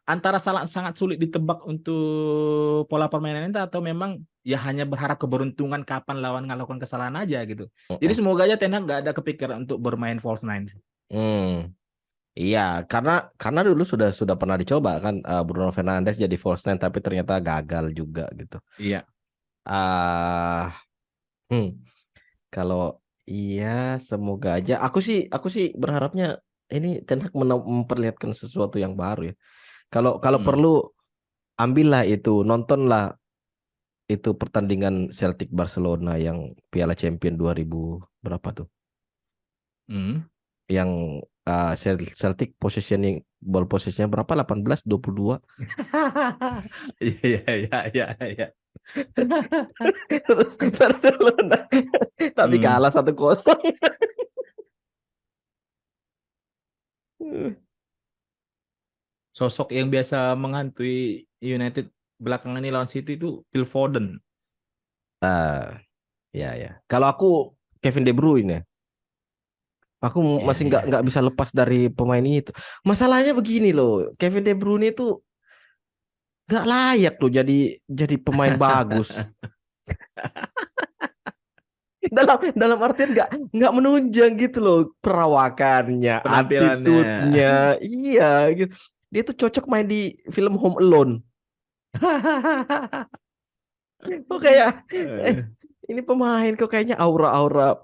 Antara sangat sulit ditebak untuk pola permainan itu atau memang ya hanya berharap keberuntungan kapan lawan melakukan kesalahan aja gitu. Jadi semoga aja Ten Hag nggak ada kepikiran untuk bermain false nine. Hmm. Iya, karena dulu sudah pernah dicoba kan Bruno Fernandes jadi false nine tapi ternyata gagal juga gitu. Iya. Ah, hmm, kalau iya semoga aja. Aku sih berharapnya ini Ten Hag memperlihatkan sesuatu yang baru ya. Kalau kalau Hmm. perlu ambillah itu, nontonlah itu pertandingan Celtic Barcelona yang Piala Champion 2000 berapa tuh? Hmm. Yang Celtic positioning ball positionnya berapa? 18-22. Iya iya iya iya. Terus Barcelona tapi Hmm. kalah 1-0. Sosok yang biasa menghantui United belakangan ini lawan City itu Phil Foden. Ya, ya. Kalau aku Kevin De Bruyne, aku Ya masih nggak ya. nggak bisa lepas dari pemain itu. Masalahnya begini loh, Kevin De Bruyne itu nggak layak loh jadi pemain bagus. Dalam artian nggak menunjang gitu loh perawakannya, Penampilannya. attitude-nya, iya gitu. Dia tuh cocok main di film Home Alone. Kok kayak eh, Eh, ini pemain kok kayaknya aura-aura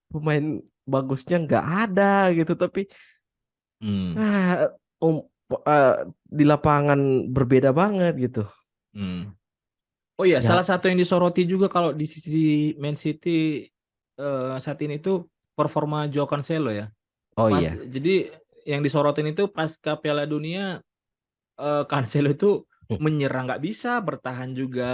pemain bagusnya nggak ada gitu, tapi hmm. ah, um, eh, di lapangan berbeda banget gitu. Hmm. Oh iya, salah Ya, satu yang disoroti juga kalau di sisi Man City saat ini tuh performa Joao Cancelo ya. oh Pas iya. jadi yang disorotin itu pasca Piala Dunia Cancelo itu menyerang nggak bisa, bertahan juga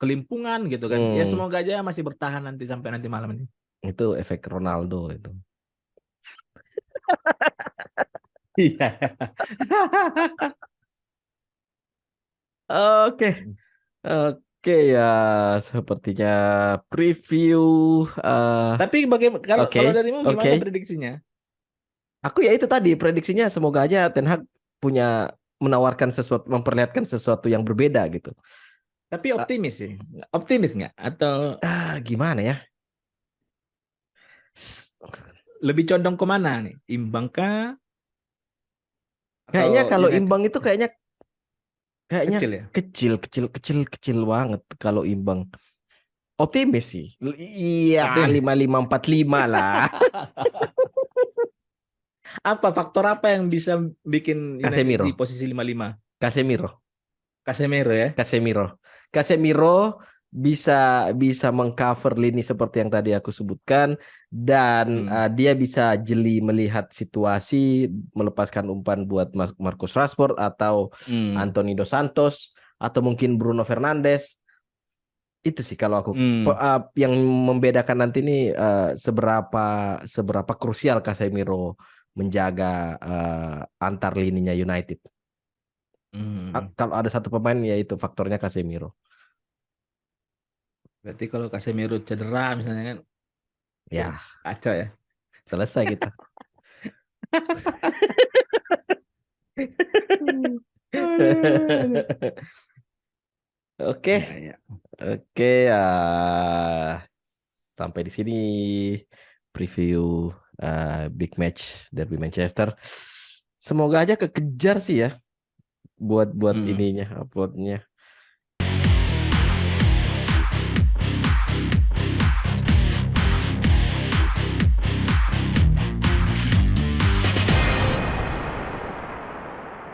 kelimpungan gitu kan. Ya Hmm, semoga aja masih bertahan nanti sampai nanti malam ini. itu efek Ronaldo itu. Iya. Oke, oke ya, sepertinya preview. eh, Tapi bagaimana kalau oke, kalau darimu oke. gimana prediksinya? Aku ya itu tadi prediksinya semoga aja Ten Hag punya menawarkan sesuatu, memperlihatkan sesuatu yang berbeda gitu. Tapi Ah, optimis sih. Optimis nggak? Atau gimana ya? S- lebih condong kemana nih? Imbang kah? Kayaknya Atau kalau United imbang itu kayaknya kecil ya? kecil banget kalau imbang. Optimis sih. Iya, Optimis. 5545 lah. Apa faktor apa yang bisa bikin United di Casemiro, posisi 55? Casemiro, Casemiro ya? Casemiro. Casemiro bisa bisa mengcover lini seperti yang tadi aku sebutkan dan Hmm. dia bisa jeli melihat situasi, melepaskan umpan buat Marcus Rashford atau Hmm. Anthony Dos Santos atau mungkin Bruno Fernandes. Itu sih kalau aku Hmm. yang membedakan nanti ini seberapa seberapa krusial Casemiro menjaga antar lininya United. Hmm. Kalau ada satu pemain yaitu faktornya Casemiro. Berarti kalau Casemiro cedera misalnya kan, oh, Ya, kacau ya. selesai kita. Hmm. Aduh, aduh. Oke, Ya, ya. oke, sampai di sini preview big match Derby Manchester. Semoga aja kekejar sih ya buat buat Hmm. ininya uploadnya.